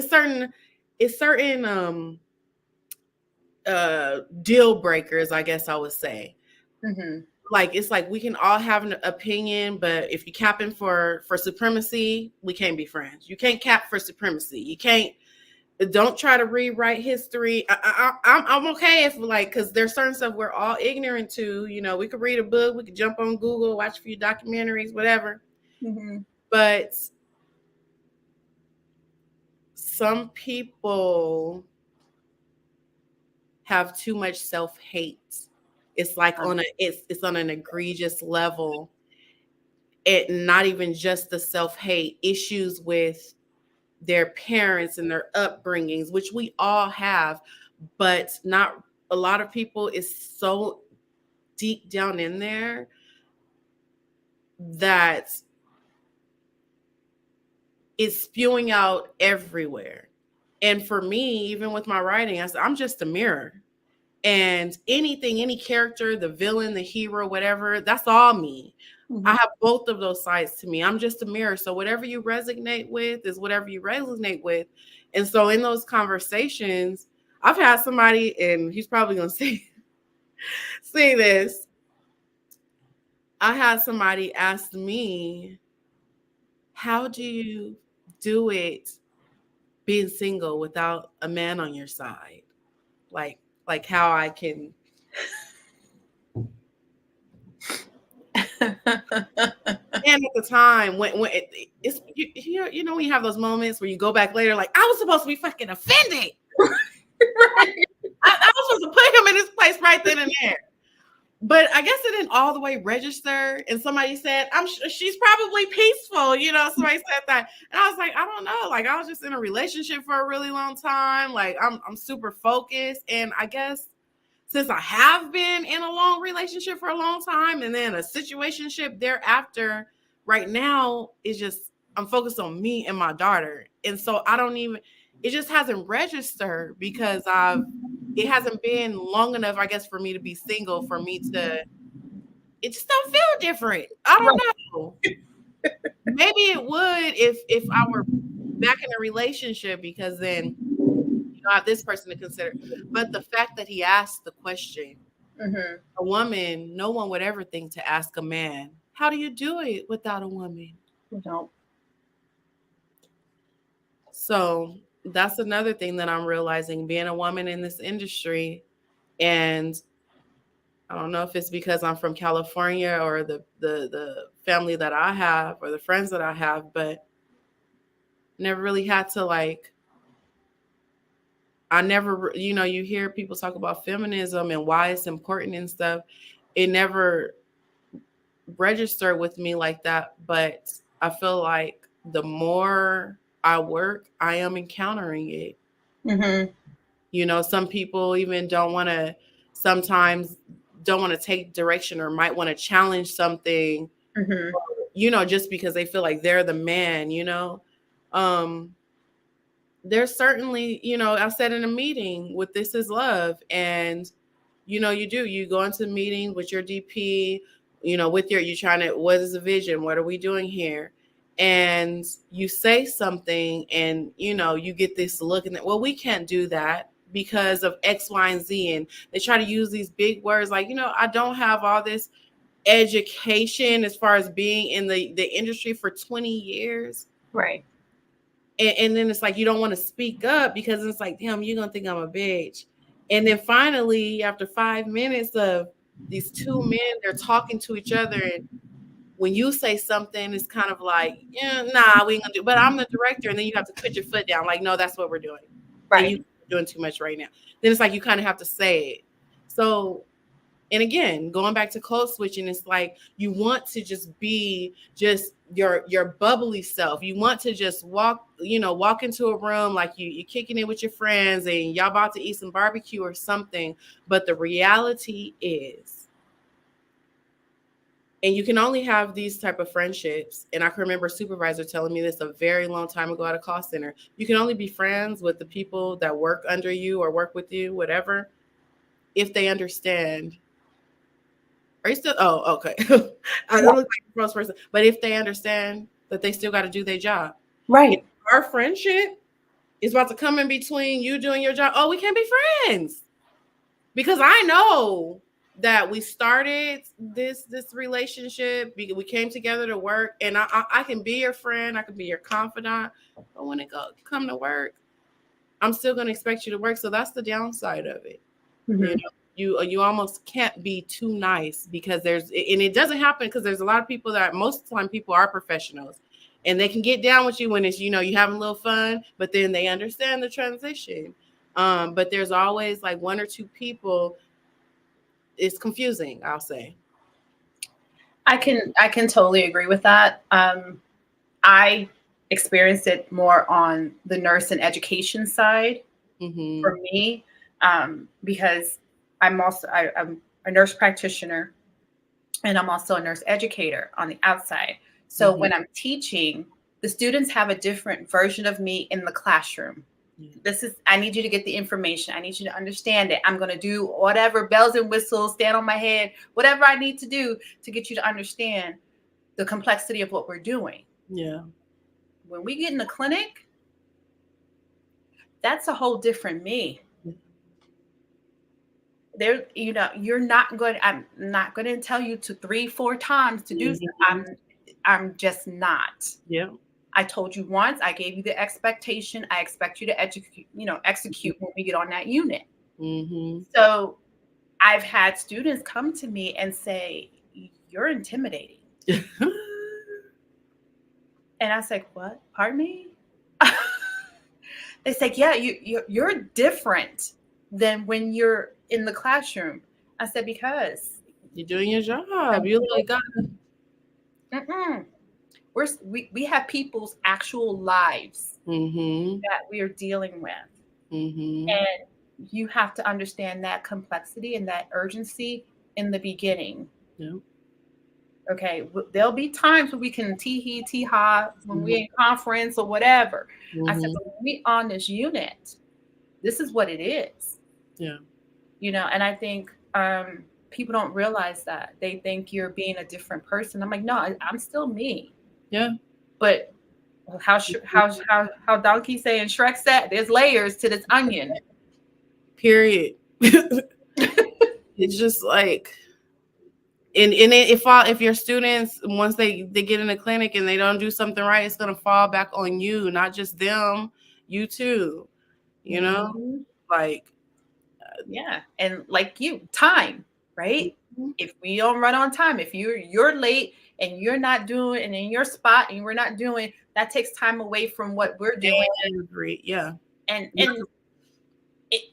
deal breakers, I guess I would say. Mm-hmm. Like it's like we can all have an opinion, but if you capping for supremacy, we can't be friends. You can't cap for supremacy. You can't. Don't try to rewrite history. I'm okay if like, because there's certain stuff we're all ignorant to. You know, we could read a book, we could jump on Google, watch a few documentaries, whatever. Mm-hmm. But some people have too much self-hate. It's like it's on an egregious level. It not even just the self-hate, issues with their parents and their upbringings, which we all have, but not a lot of people is so deep down in there that it's spewing out everywhere. And for me, even with my writing, I'm just a mirror. And anything, any character, the villain, the hero, whatever, that's all me. Mm-hmm. I have both of those sides to me. I'm just a mirror. So whatever you resonate with is whatever you resonate with. And so in those conversations, I've had somebody, and he's probably going to see this. I had somebody ask me, how do you do it being single without a man on your side? Like how I can. And at the time when it's you know when you have those moments where you go back later like I was supposed to be fucking offended. Right. I was supposed to put him in his place right then and there. But I guess it didn't all the way register. And somebody said, she's probably peaceful. You know, somebody said that. And I was like, I don't know. Like, I was just in a relationship for a really long time. Like, I'm super focused. And I guess since I have been in a long relationship for a long time and then a situationship thereafter, right now is just, I'm focused on me and my daughter. And so it just hasn't registered because it hasn't been long enough, I guess, for me to be single, for me to, it just don't feel different. I don't know. Maybe it would if I were back in a relationship, because then I have this person to consider. But the fact that he asked the question, a woman, no one would ever think to ask a man, how do you do it without a woman? No. So that's another thing that I'm realizing, being a woman in this industry. And I don't know if it's because I'm from California or the family that I have or the friends that I have, but never really had to you hear people talk about feminism and why it's important and stuff. It never registered with me like that. But I feel like the more I work, I am encountering it. You know, some people even sometimes don't want to take direction or might want to challenge something, you know, just because they feel like they're the man, you know. There's certainly, you know, I said in a meeting with This Is Love, and, you know, you go into a meeting with your DP, you know, what is the vision? What are we doing here? And you say something and, you know, you get this look and well, we can't do that because of X, Y, and Z. And they try to use these big words like, you know, I don't have all this education as far as being in the industry for 20 years. Right. And then it's like, you don't want to speak up because it's like, damn, you're going to think I'm a bitch. And then finally, after 5 minutes of these two men, they're talking to each other. And when you say something, it's kind of like, yeah, nah, we ain't gonna do it. But I'm the director. And then you have to put your foot down. Like, no, that's what we're doing. Right. And you're doing too much right now. Then it's like, you kind of have to say it. So, and again, going back to code switching, it's like you want to just be just your bubbly self. You want to just walk into a room like you're kicking it with your friends and y'all about to eat some barbecue or something. But the reality is, and you can only have these type of friendships. And I can remember a supervisor telling me this a very long time ago at a call center. You can only be friends with the people that work under you or work with you, whatever, if they understand. Are you still? Oh, okay. I don't look like a gross person, but if they understand that they still got to do their job, right? If our friendship is about to come in between you doing your job. Oh, we can't be friends because I know that we started this relationship. We came together to work, and I can be your friend. I can be your confidant, but when it come to work, I'm still going to expect you to work. So that's the downside of it. You know. You almost can't be too nice because it doesn't happen because there's a lot of people that most of the time people are professionals and they can get down with you when it's, you know, you having a little fun, but then they understand the transition. But there's always like one or two people. It's confusing, I'll say. I can totally agree with that. I experienced it more on the nurse and education side for me, because I'm a nurse practitioner and I'm also a nurse educator on the outside. So when I'm teaching, the students have a different version of me in the classroom. I need you to get the information. I need you to understand it. I'm going to do whatever bells and whistles, stand on my head, whatever I need to do to get you to understand the complexity of what we're doing. Yeah. When we get in the clinic, that's a whole different me. There, you know, I'm not going to tell you to 3-4 times to do something. I'm just not. Yeah. I told you once, I gave you the expectation. I expect you to execute when we get on that unit. Mm-hmm. So I've had students come to me and say, "You're intimidating." And I was like, "What? Pardon me?" They said, "Yeah, you're different than when you're in the classroom." I said, "Because You're doing your job. You like got we have people's actual lives mm-hmm. that we are dealing with, Mm-hmm. and you have to understand that complexity and that urgency in the beginning." Yeah. Okay, there'll be times when we can tee-hee, tee-ha, when Mm-hmm. we're in conference or whatever. I said, Mm-hmm. but when we on this unit, this is what it is. Yeah. And I think people don't realize that. They think you're being a different person. I'm like, no, I'm still me. Yeah. But how Donkey say and Shrek said, there's layers to this onion. Period. It's just like, and if your students, once they get in the clinic and they don't do something right, it's gonna fall back on you, not just them, you too. Mm-hmm. Like Yeah, and like time, right? mm-hmm. If we don't run on time, if you're late and you're not doing and in your spot and we're not doing, that takes time away from what we're doing. Yeah. And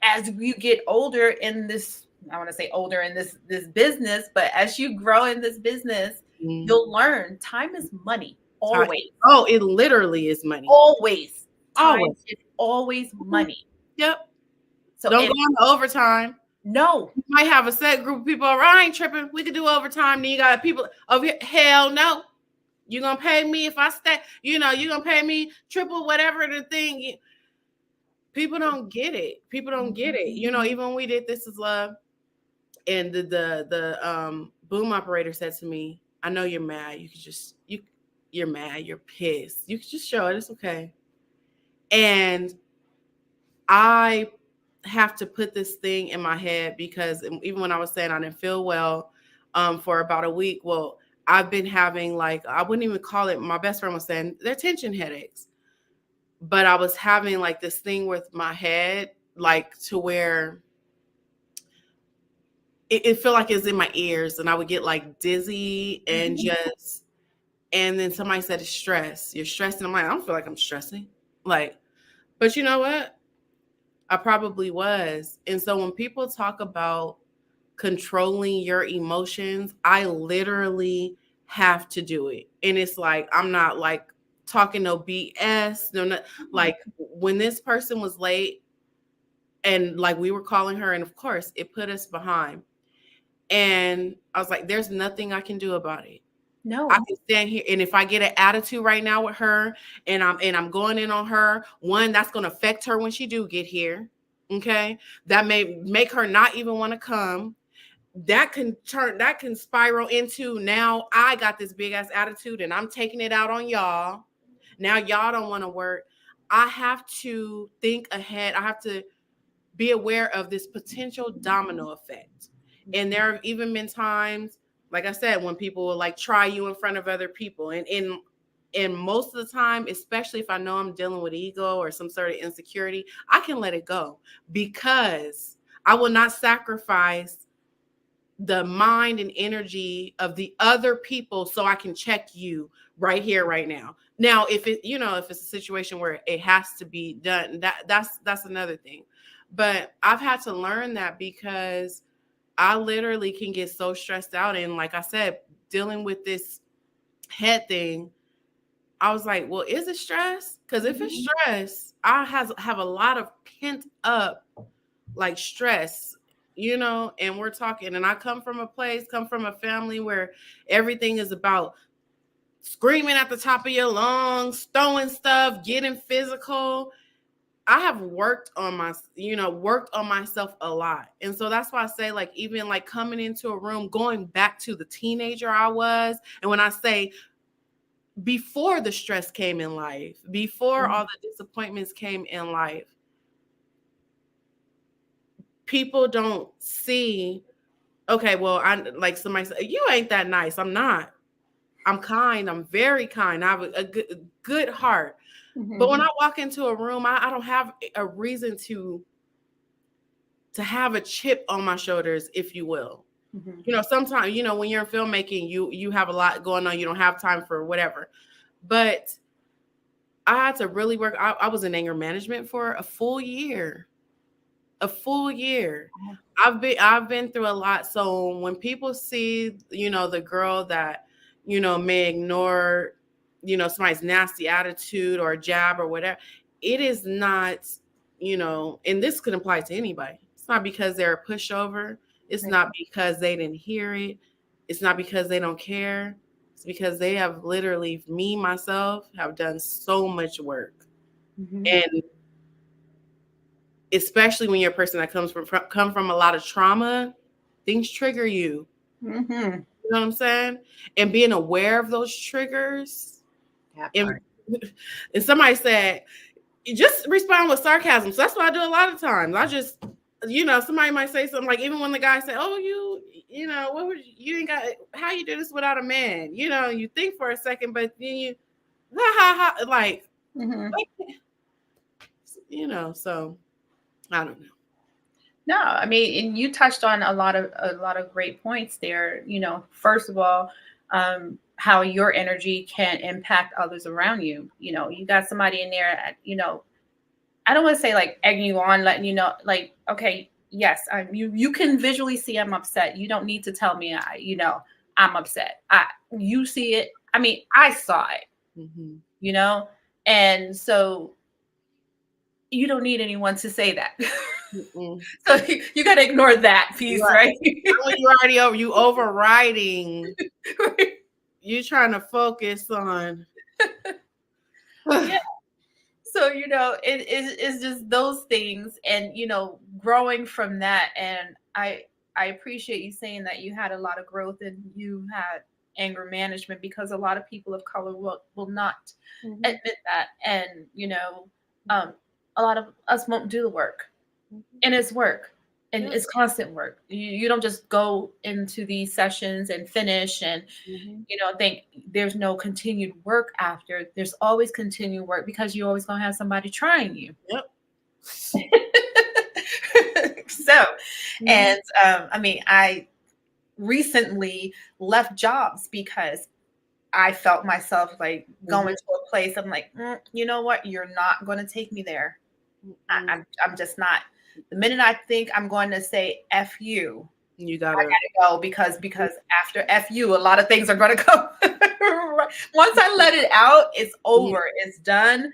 as you get older in this, I want to say older in this business, but as you grow in this business, Mm-hmm. you'll learn time is money. Always. Oh, it literally is money. Always. Time Always. is always money. Yep. So don't go on to overtime. No. You might have a set group of people. I ain't tripping. We could do overtime. Then you got people over here. Hell no. You're going to pay me if I stay. You're going to pay me triple whatever the thing. People don't get it. People don't get it. Even when we did This Is Love, and the boom operator said to me, I know you're mad. You're mad. You're pissed. You can just show it. It's okay. And I have to put this thing in my head, because even when I was saying I didn't feel well for about a week, well, I've been having, like, I wouldn't even call it, my best friend was saying they're tension headaches, but I was having like this thing with my head, like to where it felt like it's in my ears, and I would get like dizzy and and then somebody said it's stress. You're stressing. I'm like, I don't feel like I'm stressing. Like, but you know what? I probably was. And so when people talk about controlling your emotions, I literally have to do it. And it's like, I'm not like talking no BS. No, not like when this person was late and like we were calling her, and of course it put us behind. And I was like, there's nothing I can do about it. No. I can stand here, and if I get an attitude right now with her and I'm going in on her, one, that's going to affect her when she do get here. Okay? That may make her not even want to come. That can spiral into, now I got this big ass attitude and I'm taking it out on y'all. Now y'all don't want to work. I have to think ahead. I have to be aware of this potential domino effect. And there have even been times, like I said, when people will like try you in front of other people. And most of the time, especially if I know I'm dealing with ego or some sort of insecurity, I can let it go, because I will not sacrifice the mind and energy of the other people so I can check you right here, right now. Now, if it's a situation where it has to be done, that's another thing. But I've had to learn that, because I literally can get so stressed out. And like I said, dealing with this head thing, I was like, well, is it stress? Because if it's stress, I have a lot of pent up like stress, and we're talking, and I come from a family where everything is about screaming at the top of your lungs, throwing stuff, getting physical. I have worked on myself a lot. And so that's why I say, like, even like coming into a room, going back to the teenager I was. And when I say before the stress came in life, before all the disappointments came in life, people don't see, okay, well, I like somebody said, you ain't that nice. I'm not. I'm kind. I'm very kind. I have a good heart. But when I walk into a room, I don't have a reason to have a chip on my shoulders, if you will. You know, sometimes, you know, when you're in filmmaking, you have a lot going on. You don't have time for whatever. But I had to really work. I was in anger management for a full year. A full year. I've been through a lot. So when people see, you know, the girl that, you know, may ignore, you know, somebody's nasty attitude or jab or whatever, it is not, you know, and this could apply to anybody. It's not because they're a pushover. It's not because they didn't hear it. It's not because they don't care. It's because they have literally, me, myself, have done so much work. And especially when you're a person that come from a lot of trauma, things trigger you. You know what I'm saying? And being aware of those triggers. And somebody said, you just respond with sarcasm. So that's what I do a lot of times. I just, you know, somebody might say something like, even when the guy said, "Oh, you know, what would you ain't got? How you do this without a man?" You know, you think for a second, but then you, like, you know. So I don't know. No, I mean, and you touched on a lot of great points there. You know, first of all, how your energy can impact others around you. You know, you got somebody in there, you know, I don't want to say like egging you on, letting you know, like, okay, yes, you can visually see I'm upset. You don't need to tell me, you know, I'm upset. You see it. I mean, I saw it, you know, and so you don't need anyone to say that. So you got to ignore that piece, right? You already you overriding. You trying to focus on. Yeah. So, you know, it's just those things, and, you know, growing from that. And I appreciate you saying that you had a lot of growth and you had anger management, because a lot of people of color will not admit that. And, you know, a lot of us won't do the work, and it's work, and it's constant work. You don't just go into these sessions and finish and, you know, think there's no continued work after. There's always continued work, because you're always going to have somebody trying you. So, and I mean, I recently left jobs because I felt myself like going to a place. I'm like, you know what? You're not going to take me there. I'm just not. The minute I think I'm going to say F you, I gotta go, because after F you, a lot of things are going to come. Once I let it out, it's over. It's done.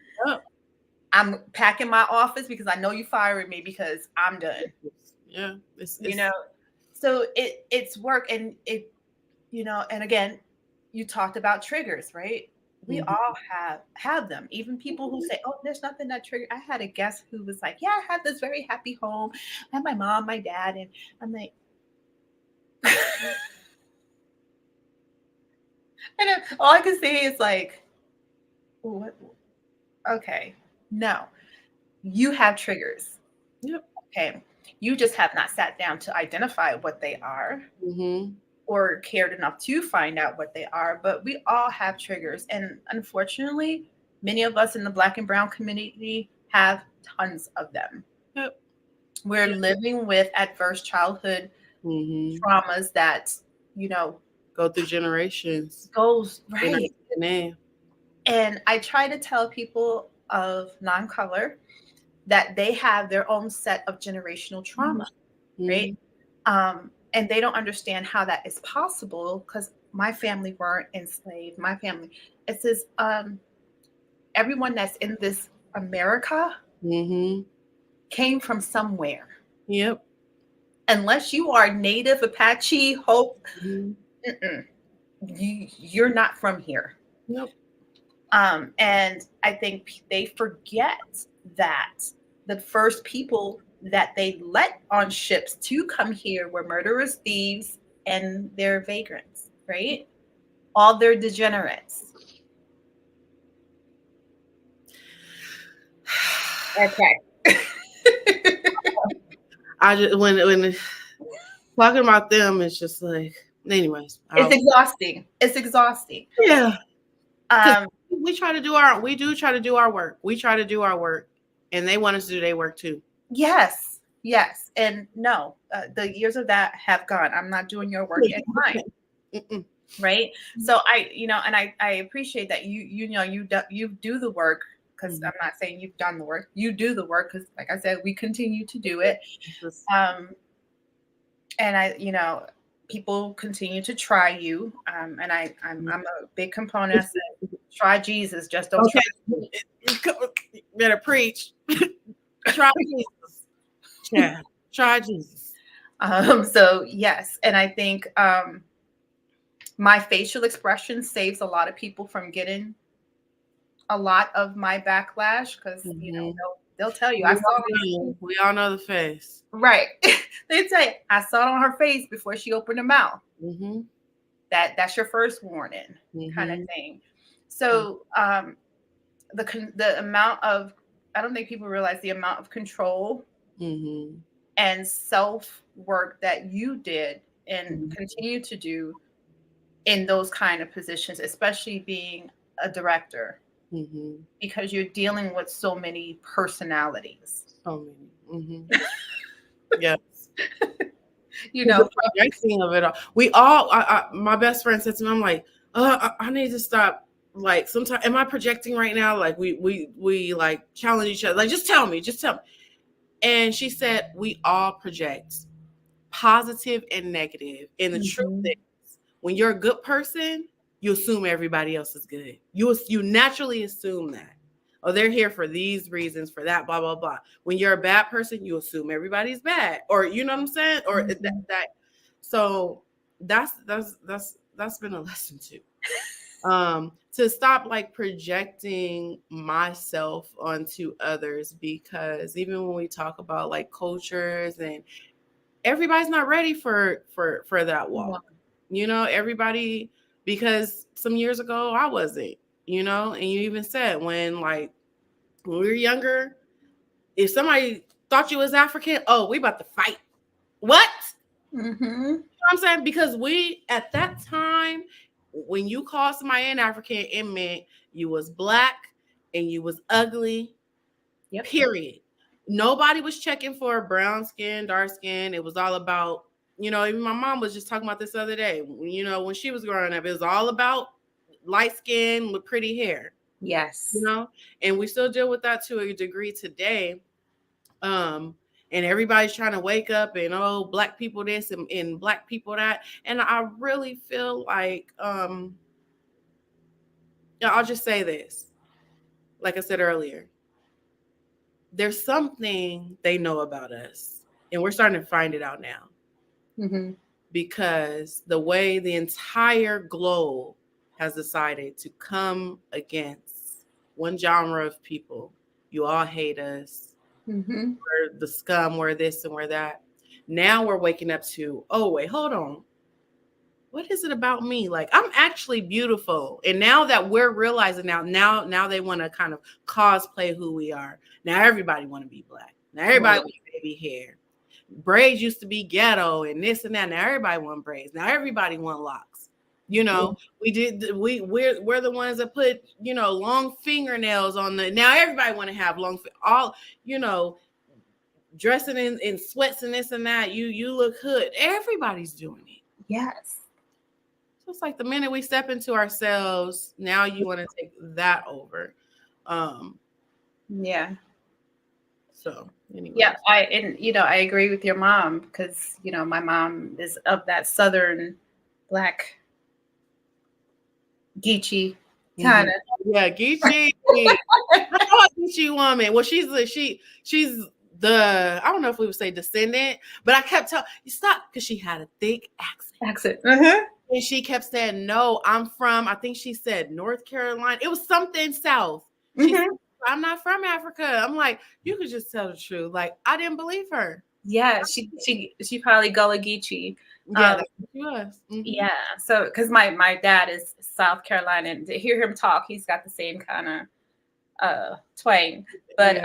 I'm packing my office, because I know you firing me, because I'm done. Yeah. You know, so it's work. And it, you know, and again, you talked about triggers, right? We all have them. Even people who say, "Oh, there's nothing that triggered." I had a guest who was like, "Yeah, I had this very happy home. I had my mom, my dad," and I'm like, and all I can say is like, what? Okay, no, you have triggers. Okay, you just have not sat down to identify what they are. Or cared enough to find out what they are. But we all have triggers. And unfortunately, many of us in the Black and Brown community have tons of them. We're living with adverse childhood traumas that, you know, go through generations. Goes right. And I try to tell people of non-color that they have their own set of generational trauma, right? And they don't understand how that is possible, because my family weren't enslaved. My family, it says, everyone that's in this America came from somewhere. Unless you are Native, Apache, Hope, you're not from here. And I think they forget that the first people that they let on ships to come here were murderers, thieves, and their vagrants, right? All their degenerates. Okay. I just when talking about them, it's just like, anyways, It's exhausting. It's exhausting. Yeah. We do try to do our work. We try to do our work, and they want us to do their work too. Yes. Yes. And no, the years of that have gone. I'm not doing your work and mine. Right. So I appreciate that you do the work, because I'm not saying you've done the work. You do the work because, like I said, we continue to do it. And people continue to try you. And I'm a big component. I said, try Jesus, just don't try me. Better preach. Try Jesus. Yeah, try Jesus. So yes, and I think my facial expression saves a lot of people from getting a lot of my backlash, because they'll tell you. We all know the face, right? They say I saw it on her face before she opened her mouth. That's your first warning, kind of thing. So the amount of, I don't think people realize the amount of control and self work that you did and continue to do in those kind of positions, especially being a director, because you're dealing with so many personalities. So many. Yes. The projecting of it all. We all, my best friend said to me, I'm like, I need to stop. Like, sometimes, am I projecting right now? Like, we like challenge each other. Like, just tell me. And she said, we all project, positive and negative. And the truth is, when you're a good person, you assume everybody else is good. You naturally assume that. Oh, they're here for these reasons, for that, blah, blah, blah. When you're a bad person, you assume everybody's bad. Or, you know what I'm saying? Or that. So that's been a lesson too. To stop like projecting myself onto others, because even when we talk about like cultures, and everybody's not ready for that walk. Everybody, because some years ago I wasn't, and you even said when we were younger, if somebody thought you was African, oh, we about to fight. What? You know what I'm saying? Because we, at that time, when you called somebody an African, it meant you was black and you was ugly. Yep. Period. Nobody was checking for brown skin, dark skin. It was all about, even my mom was just talking about this the other day. When she was growing up, it was all about light skin with pretty hair. Yes. And we still deal with that to a degree today. And everybody's trying to wake up and, black people this and black people that. And I really feel like, I'll just say this. Like I said earlier, there's something they know about us, and we're starting to find it out now. Because the way the entire globe has decided to come against one genre of people, you all hate us. We're the scum, we're this and we're that. Now we're waking up to, oh, wait, hold on. What is it about me? Like, I'm actually beautiful. And now that we're realizing now they want to kind of cosplay who we are. Now everybody want to be black. Now everybody wants baby hair. Braids used to be ghetto and this and that. Now everybody want braids. Now everybody want locks. We're the ones that put, long fingernails on now everybody want to have long, dressing in sweats and this and that. You look hood. Everybody's doing it. Yes. So it's like the minute we step into ourselves, now you want to take that over. Yeah. So anyway. Yeah, I agree with your mom, because my mom is of that Southern black Geechee kind of. Yeah, Geechee. Geechee woman. Well, she's the, I don't know if we would say descendant, but I kept telling you stop, because she had a thick accent. And she kept saying, no, I'm from, I think she said North Carolina. It was something south. She said, I'm not from Africa. I'm like, you could just tell the truth. Like, I didn't believe her. Yeah, she probably Gullah Geechee. Yeah, that's what she was. Yeah, so because my dad is South Carolina, and to hear him talk, he's got the same kind of twang. But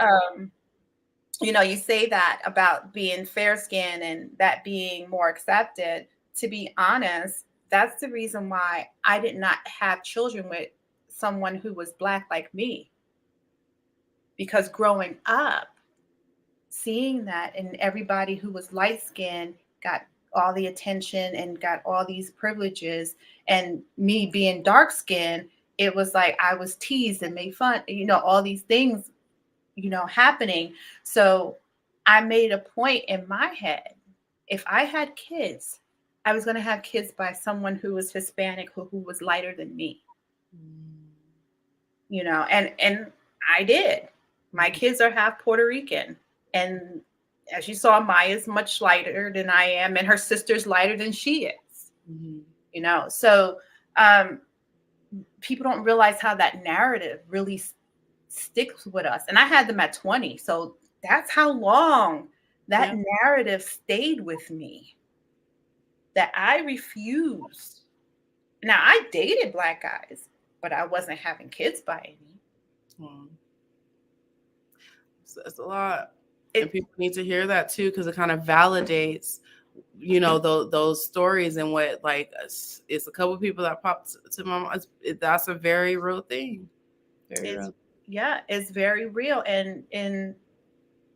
you say that about being fair skinned and that being more accepted. To be honest, that's the reason why I did not have children with someone who was Black like me. Because growing up, seeing that, and everybody who was light skinned got all the attention and got all these privileges, and me being dark skinned, it was like I was teased and made fun, all these things, happening. So I made a point in my head, if I had kids, I was going to have kids by someone who was Hispanic, who was lighter than me. And I did. My kids are half Puerto Rican, and as you saw, Maya's much lighter than I am, and her sister's lighter than she is. So people don't realize how that narrative really sticks with us. And I had them at 20, so that's how long that narrative stayed with me, that I refused. Now, I dated Black guys, but I wasn't having kids by any. That's a lot. And people need to hear that too, because it kind of validates, those stories, and what, like, it's a couple of people that popped to my mind. That's a very real thing. Very real. Yeah, it's very real. And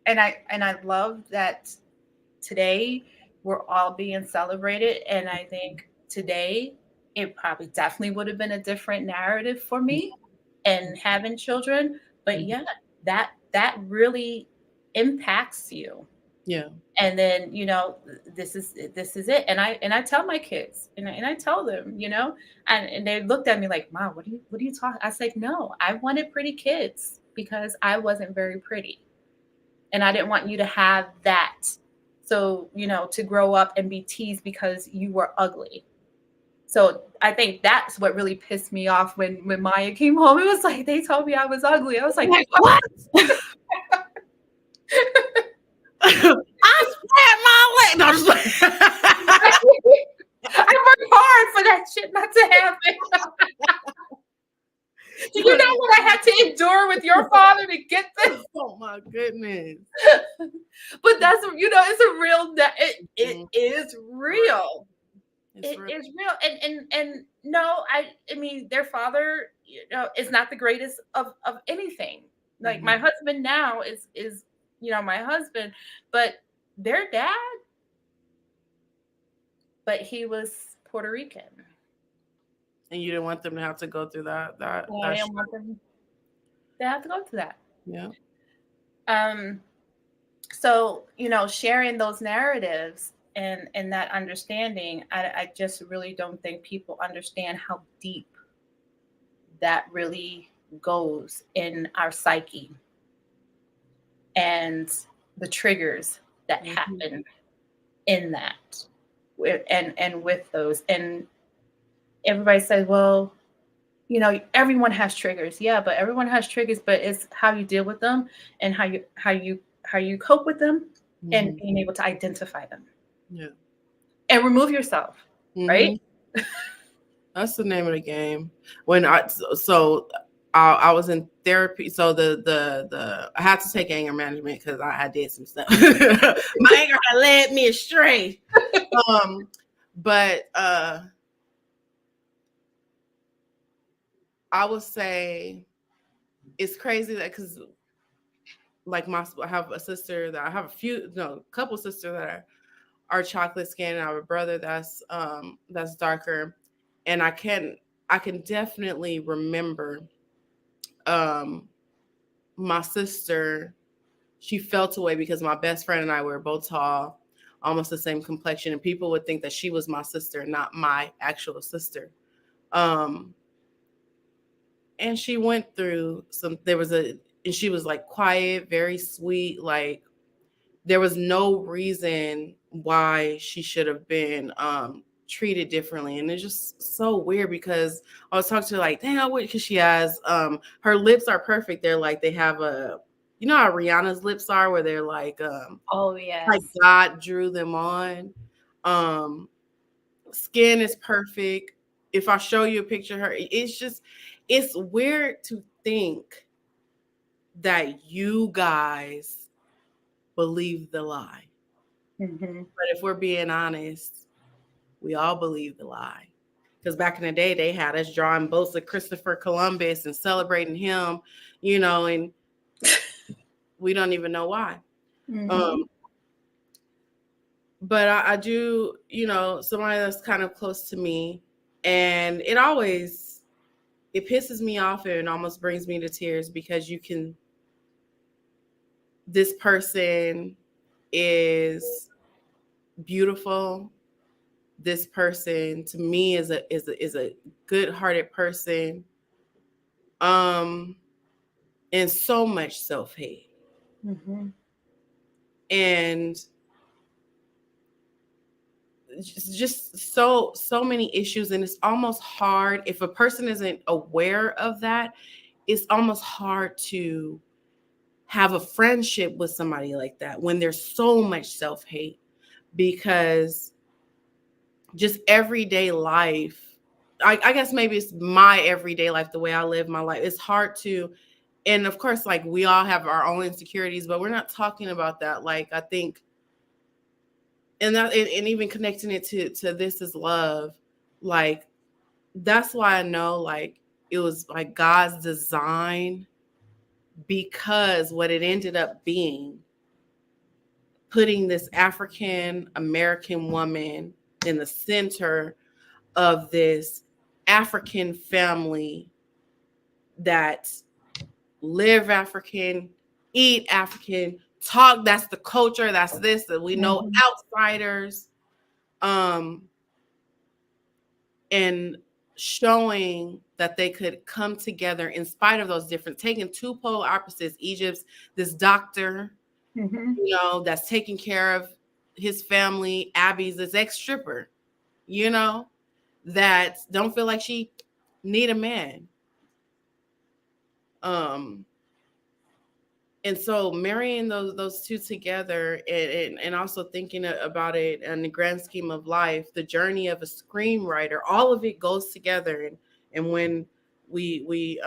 I love that today we're all being celebrated. And I think today it probably definitely would have been a different narrative for me and having children. But yeah, that really impacts you. Yeah. And then, this is it. And I tell my kids, and I tell them, and they looked at me like, Mom, what are you talking? I was like, no, I wanted pretty kids because I wasn't very pretty. And I didn't want you to have that. So, to grow up and be teased because you were ugly. So I think that's what really pissed me off when Maya came home. It was like, they told me I was ugly. I was like, what? I spent my leg. No, I'm just like, I worked hard for that shit not to happen. Do you know what I had to endure with your father to get this? Oh my goodness. But that's, it's a real, it is real. It is real. And no, I mean, their father, is not the greatest of anything. Like my husband now is my husband, but their dad, but he was Puerto Rican. And you didn't want them to have to go through that. I didn't want them to have to go through that. Yeah. So, sharing those narratives and that understanding, I just really don't think people understand how deep that really goes in our psyche and the triggers that happen in that and with those. And everybody says, well, everyone has triggers. Yeah, but everyone has triggers, but it's how you deal with them and how you cope with them and being able to identify them. Yeah. And remove yourself, right? That's the name of the game. When I was in therapy, so the I had to take anger management because I did some stuff. My anger had led me astray. But I would say it's crazy that, because like I have a sister that I have a couple sisters that are chocolate skin, and I have a brother that's darker, and I can definitely remember my sister, she felt away because my best friend and I were both tall, almost the same complexion, and people would think that she was my sister, not my actual sister. And she went through and she was like quiet, very sweet. Like there was no reason why she should have been treated differently. And it's just so weird because I was talking to her like, dang, because she has her lips are perfect. They're like, they have how Rihanna's lips are, where they're like oh yeah, like God drew them on. Skin is perfect. If I show you a picture of her, it's weird to think that you guys believe the lie. But if we're being honest, we all believe the lie. because back in the day they had us drawing boats of Christopher Columbus and celebrating him, you know, and we don't even know why. But I do, you know, somebody that's kind of close to me, and it pisses me off and almost brings me to tears, because this person is beautiful. This person to me is a good-hearted person. And so much self-hate. And just so many issues, and it's almost hard if a person isn't aware of that. It's almost hard to have a friendship with somebody like that when there's so much self-hate, because just everyday life, I guess maybe it's my everyday life, the way I live my life, it's hard to, and of course, like, we all have our own insecurities, but we're not talking about that. Like, I think, and even connecting it to This Is Love, like, that's why I know, like, it was like God's design, because what it ended up being, putting this African American woman in the center of this African family that live African, eat African, talk, that's the culture, that's this, that we know outsiders, and showing that they could come together in spite of those different, taking two polar opposites. Egypt's this doctor, you know, that's taking care of his family. Abby's this ex-stripper, you know, that don't feel like she need a man. And so marrying those two together, and also thinking about it in the grand scheme of life, the journey of a screenwriter, all of it goes together. And when we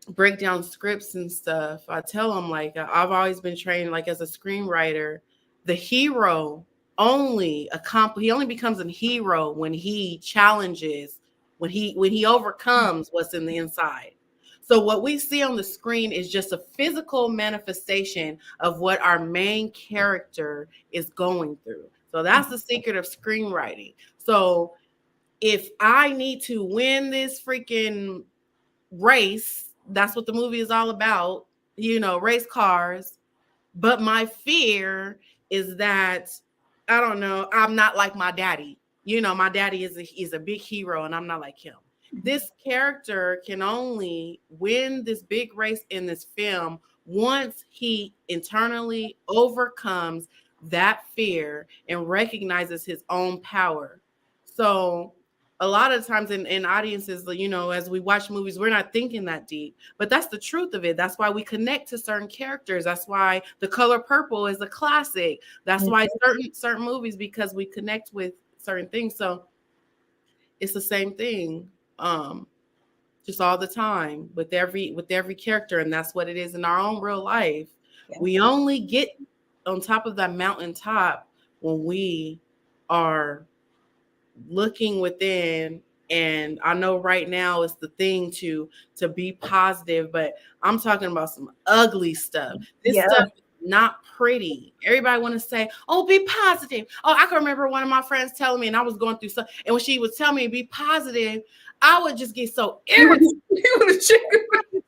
break down scripts and stuff, I tell them, like, I've always been trained, like, as a screenwriter, the hero he only becomes a hero when he challenges, when he overcomes what's in the inside. So what we see on the screen is just a physical manifestation of what our main character is going through. So that's the secret of screenwriting. So if I need to win this freaking race, that's what the movie is all about, you know, race cars. But my fear is that, I don't know, I'm not like my daddy. You know, my daddy is a big hero and I'm not like him. This character can only win this big race in this film once he internally overcomes that fear and recognizes his own power. So a lot of times in audiences, you know, as we watch movies, we're not thinking that deep, but that's the truth of it. That's why we connect to certain characters. That's why The Color Purple is a classic. That's why certain movies, because we connect with certain things. So it's the same thing, just all the time with every character, and that's what it is in our own real life. Yeah. We only get on top of that mountaintop when we are looking within. And I know right now it's the thing to be positive, but I'm talking about some ugly stuff. This stuff is not pretty. Everybody want to say, oh, be positive. Oh, I can remember one of my friends telling me, and I was going through stuff, and when she would tell me be positive, I would just get so irritated.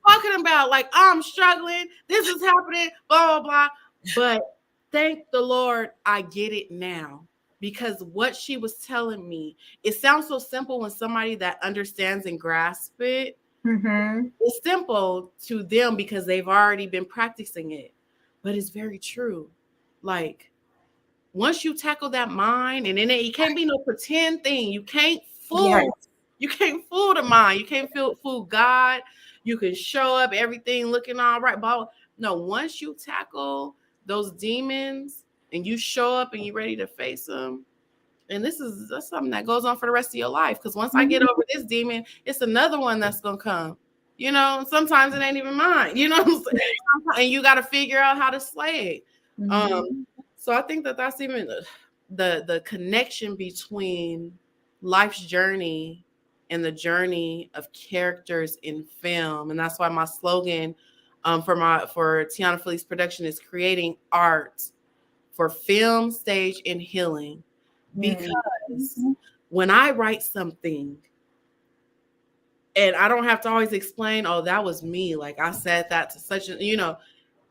Talking about, like, I'm struggling, this is happening, blah, blah, blah. But thank the Lord, I get it now. Because what she was telling me, it sounds so simple when somebody that understands and grasps it. It's simple to them because they've already been practicing it. But it's very true. Like, once you tackle that mind, and then it can't be no pretend thing. You can't fool. Yes. You can't fool the mind. You can't fool God. You can show up, everything looking all right. But no, once you tackle those demons and you show up and you're ready to face them, and that's something that goes on for the rest of your life. Because once I get over this demon, it's another one that's gonna come. You know, sometimes it ain't even mine. You know what I'm saying? And you got to figure out how to slay it. So I think that's even the connection between life's journey and the journey of characters in film. And that's why my slogan for Tiana Phelice Production is creating art for film, stage, and healing. Because when I write something, and I don't have to always explain, oh, that was me. Like I said that to such a,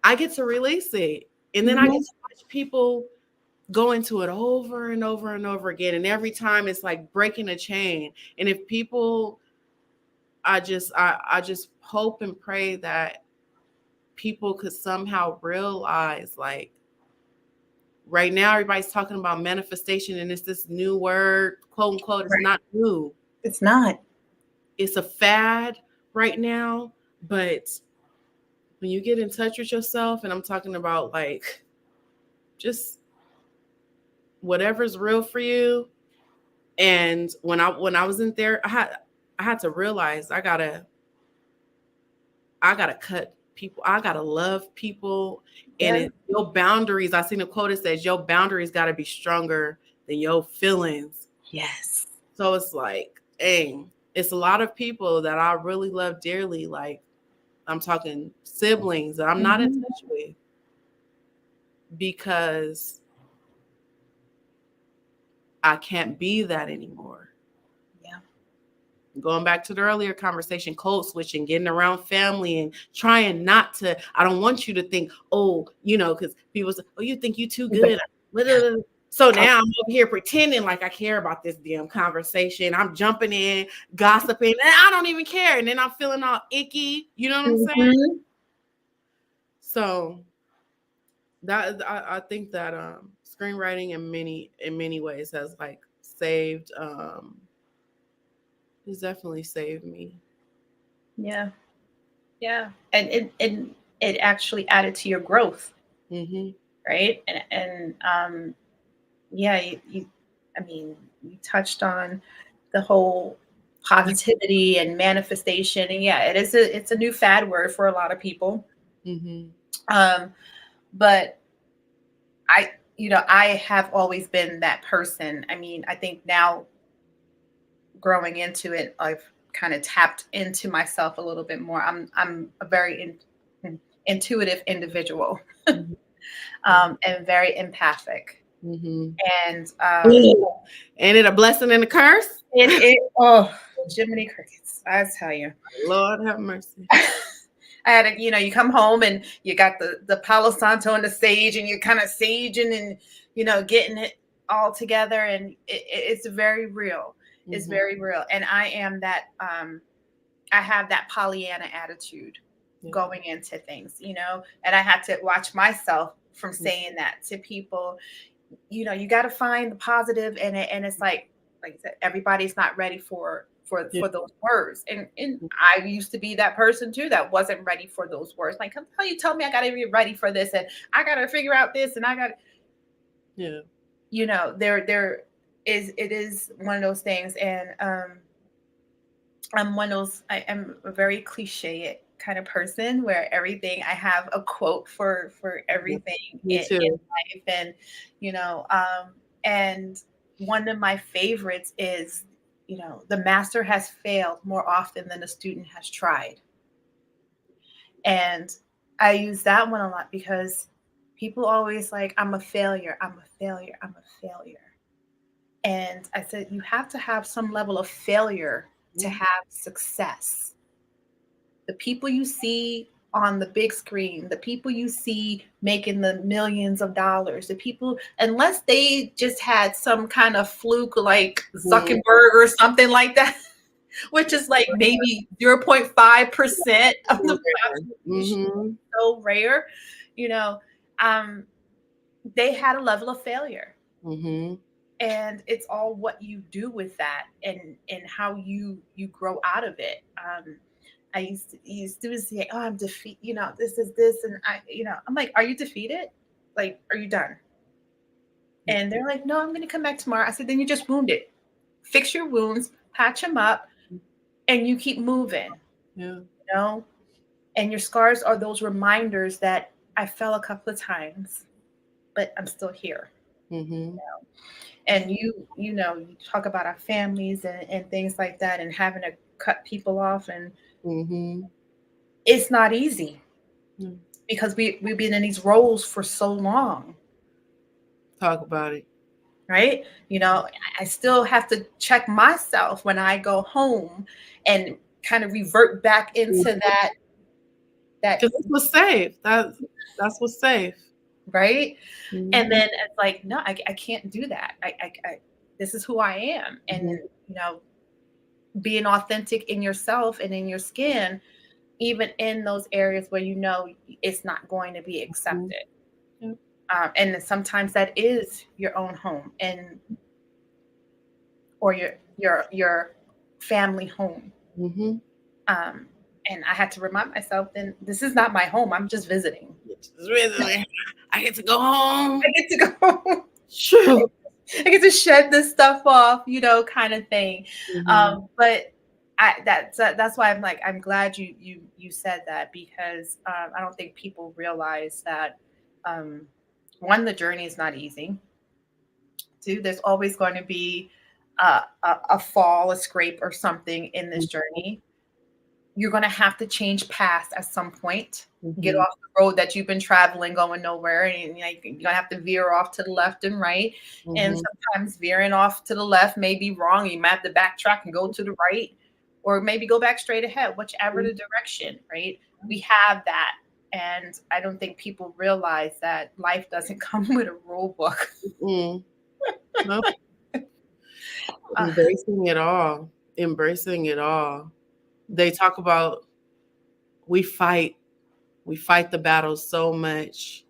I get to release it. And then I get to watch people go into it over and over and over again. And every time it's like breaking a chain. And if people, I just hope and pray that people could somehow realize, like, right now everybody's talking about manifestation and it's this new word, quote unquote. It's not new. It's not. It's a fad right now. But when you get in touch with yourself, and I'm talking about like just whatever's real for you. And when I was in there, I had to realize I gotta cut people. I gotta love people, and your boundaries. I seen a quote that says your boundaries gotta be stronger than your feelings. Yes. So it's like, dang, it's a lot of people that I really love dearly. Like I'm talking siblings that I'm not in touch with because I can't be that anymore. Yeah. Going back to the earlier conversation, code switching, getting around family and trying not to, I don't want you to think, oh, because people say, oh, you think you too good. So now I'm over here pretending like I care about this damn conversation. I'm jumping in, gossiping, and I don't even care. And then I'm feeling all icky. You know what I'm saying? So that I think that screenwriting in many ways has like saved it's definitely saved me. Yeah. And it actually added to your growth. Right. And you touched on the whole positivity and manifestation. And it's a new fad word for a lot of people. But I have always been that person. I mean, I think now growing into it, I've kind of tapped into myself a little bit more. I'm a very intuitive individual, and very empathic. And it a blessing and a curse? Jiminy Crickets, I tell you. Lord have mercy. I had you come home and you got the Palo Santo and the sage, and you're kind of saging and getting it all together, and it's very real. It's very real. And I am that I have that Pollyanna attitude going into things, and I had to watch myself from saying that to people. You got to find the positive in it, and it's like I said, everybody's not ready for those words, and I used to be that person too that wasn't ready for those words. Like, how you tell me I got to be ready for this, and I got to figure out this, and I got it is one of those things. And I'm one of those, I am a very cliche kind of person where everything, I have a quote for everything in life. And and one of my favorites is, the master has failed more often than the student has tried. And I use that one a lot because people always like, I'm a failure, I'm a failure, I'm a failure. And I said, you have to have some level of failure to have success. The people you see on the big screen, the people you see making the millions of dollars, the people, unless they just had some kind of fluke like Zuckerberg or something like that, which is like maybe 0.5% of the population, so rare, they had a level of failure. And it's all what you do with that and how you grow out of it. I used to say, oh, I'm defeated, this is this. And I'm like, are you defeated? Like, are you done? And they're like, no, I'm going to come back tomorrow. I said, then you just wounded. Fix your wounds, patch them up, and you keep moving. And your scars are those reminders that I fell a couple of times, but I'm still here. And you know, you talk about our families and things like that, and having to cut people off, and it's not easy because we've been in these roles for so long. Talk about it. Right? You know, I still have to check myself when I go home and kind of revert back into that Because that's what's safe. That's what's safe. right. And then it's like, no, I can't do that. I this is who I am. And you know, being authentic in yourself and in your skin, even in those areas where you know it's not going to be accepted. And sometimes that is your own home, and or your family home. And I had to remind myself, then this is not my home. I'm just visiting. I get to go home. I get to go home. Sure. I get to shed this stuff off, you know, kind of thing. But that's why I'm like, I'm glad you said that, because I don't think people realize that one, the journey is not easy. Two, there's always going to be a fall, a scrape, or something in this journey. You're going to have to change paths at some point, get off the road that you've been traveling, going nowhere. And you're going to have to veer off to the left and right. And sometimes veering off to the left may be wrong. You might have to backtrack and go to the right, or maybe go back straight ahead, whichever the direction, right? We have that. And I don't think people realize that life doesn't come with a rule book. Nope. Embracing it all. Embracing it all. They talk about we fight the battle so much.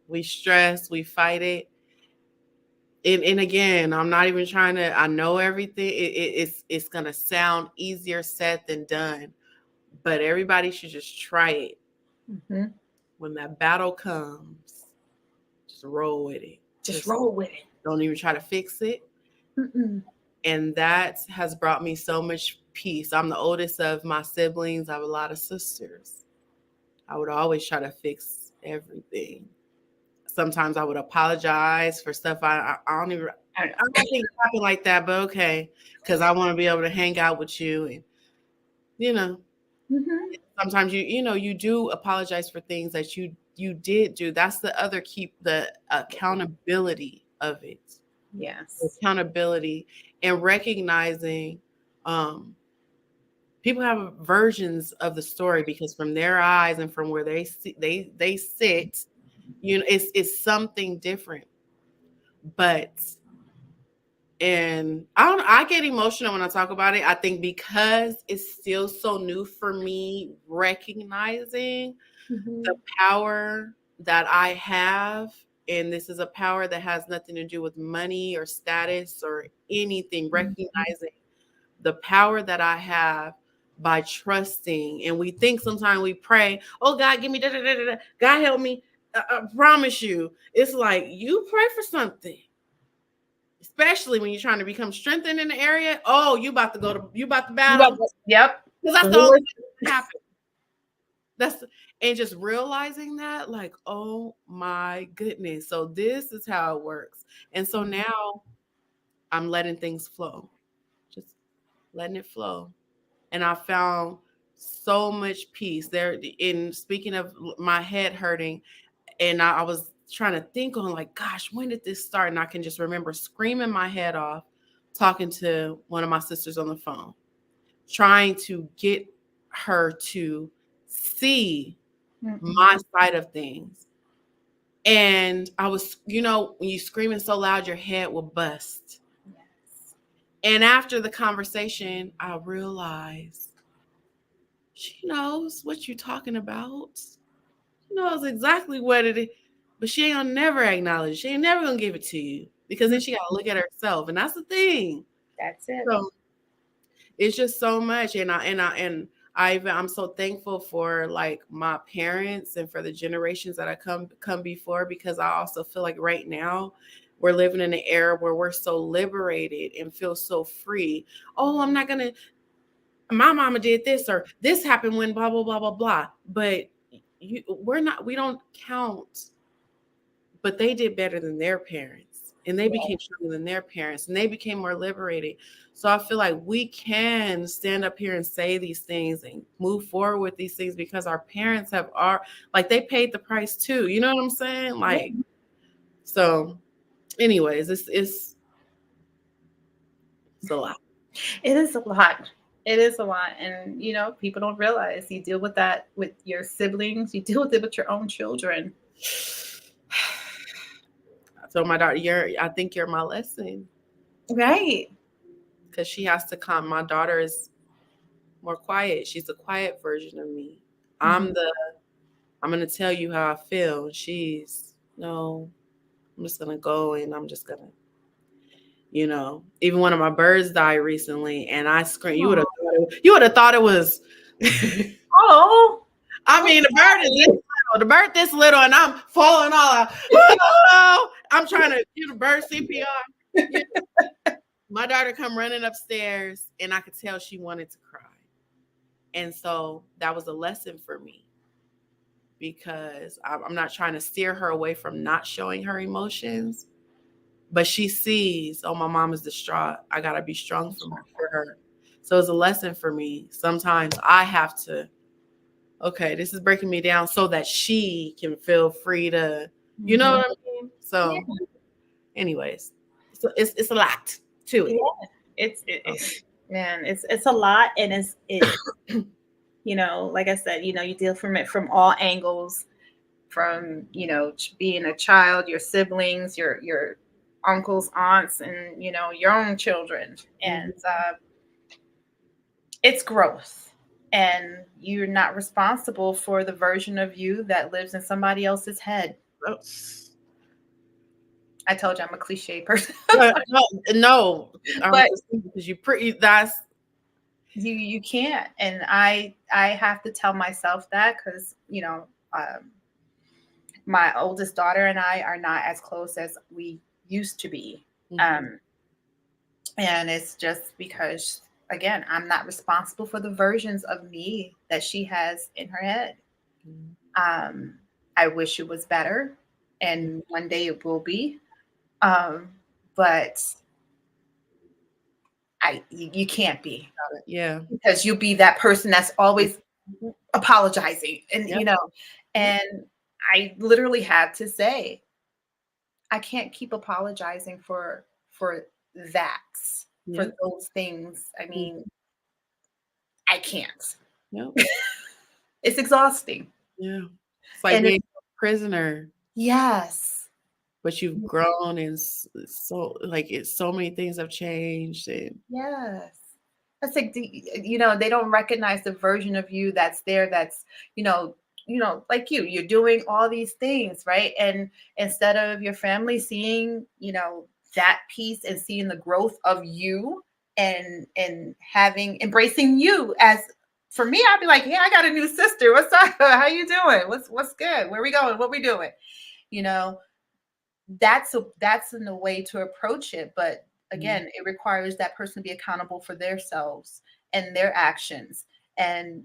We stress, we fight it. And again, I'm not even trying to, I know everything. It's gonna sound easier said than done, but everybody should just try it. When that battle comes, just roll with it. Just roll with it. Don't even try to fix it. And that has brought me so much peace. I'm the oldest of my siblings. I have a lot of sisters. I would always try to fix everything. Sometimes I would apologize for stuff I don't think it happened like that, but okay, because I want to be able to hang out with you, and you know, sometimes you do apologize for things that you did do. That's the other key, the accountability of it. Yes, accountability and recognizing people have versions of the story, because from their eyes and from where they sit, you know, it's something different. But and I get emotional when I talk about it. I think because it's still so new for me, recognizing the power that I have, and this is a power that has nothing to do with money or status or anything, recognizing the power that I have by trusting. And we think sometimes we pray, oh God, give me da da da da. God help me. I promise you. It's like you pray for something, especially when you're trying to become strengthened in the area. Oh, you about to battle. Yep. Because that's the only thing that happens. And just realizing that, like, oh my goodness. So this is how it works. And so now I'm letting things flow. Just letting it flow. And I found so much peace there. In speaking of my head hurting, and I was trying to think on, like, gosh, when did this start? And I can just remember screaming my head off, talking to one of my sisters on the phone, trying to get her to see my side of things. And I was, when you screaming so loud, your head will bust. Yes. And after the conversation, I realized she knows what you're talking about. She knows exactly what it is, but she ain't gonna never acknowledge. She ain't never gonna give it to you, because then she gotta look at herself, and that's the thing. That's it. So it's just so much, I'm so thankful for, like, my parents and for the generations that I come before, because I also feel like right now we're living in an era where we're so liberated and feel so free. Oh, I'm not gonna. My mama did this, or this happened when blah blah blah blah blah. But we don't count. But they did better than their parents, and they became stronger than their parents, and they became more liberated. So I feel like we can stand up here and say these things and move forward with these things because our parents like they paid the price too. You know what I'm saying? Like, so anyways, it's a lot. It is a lot. It is a lot. And, people don't realize you deal with that with your siblings, you deal with it with your own children. So my daughter, I think you're my lesson. Right. Because she has to come. My daughter is more quiet. She's a quiet version of me. I'm going to tell you how I feel. No, I'm just going to go and I'm just going to, even one of my birds died recently and I screamed. You would have thought it was. Oh. I mean, the bird this little and I'm falling all out. Oh, I'm trying to give the bird CPR. My daughter come running upstairs and I could tell she wanted to cry. And so that was a lesson for me because I'm not trying to steer her away from not showing her emotions, but she sees, oh, my mom is distraught. I got to be strong for her. So it's a lesson for me. Sometimes I have to, okay, this is breaking me down so that she can feel free to, you know what I mean? So anyways, so it's a lot to it. Yeah. It's a lot. And it's like I said, you deal from it from all angles, from, being a child, your siblings, your uncles, aunts, and, your own children. And it's growth. And you're not responsible for the version of you that lives in somebody else's head. I told you I'm a cliche person. No, but because you can't. And I have to tell myself that because, my oldest daughter and I are not as close as we used to be. And it's just because, again, I'm not responsible for the versions of me that she has in her head. I wish it was better, and one day it will be. But you can't be. Yeah. Because you'll be that person that's always apologizing. And, and I literally had to say, I can't keep apologizing for that, for those things. I mean, I can't. Yep. It's exhausting. Yeah. It's like being a prisoner. Yes. But you've grown and so many things have changed. And yes. That's like, they don't recognize the version of you that's there. That's, like you're doing all these things, right? And instead of your family seeing, that piece and seeing the growth of you and embracing you as, for me, I'd be like, yeah, I got a new sister. What's up? How you doing? What's good? Where we going? What we doing? That's in a way to approach it. But again, it requires that person to be accountable for themselves and their actions and,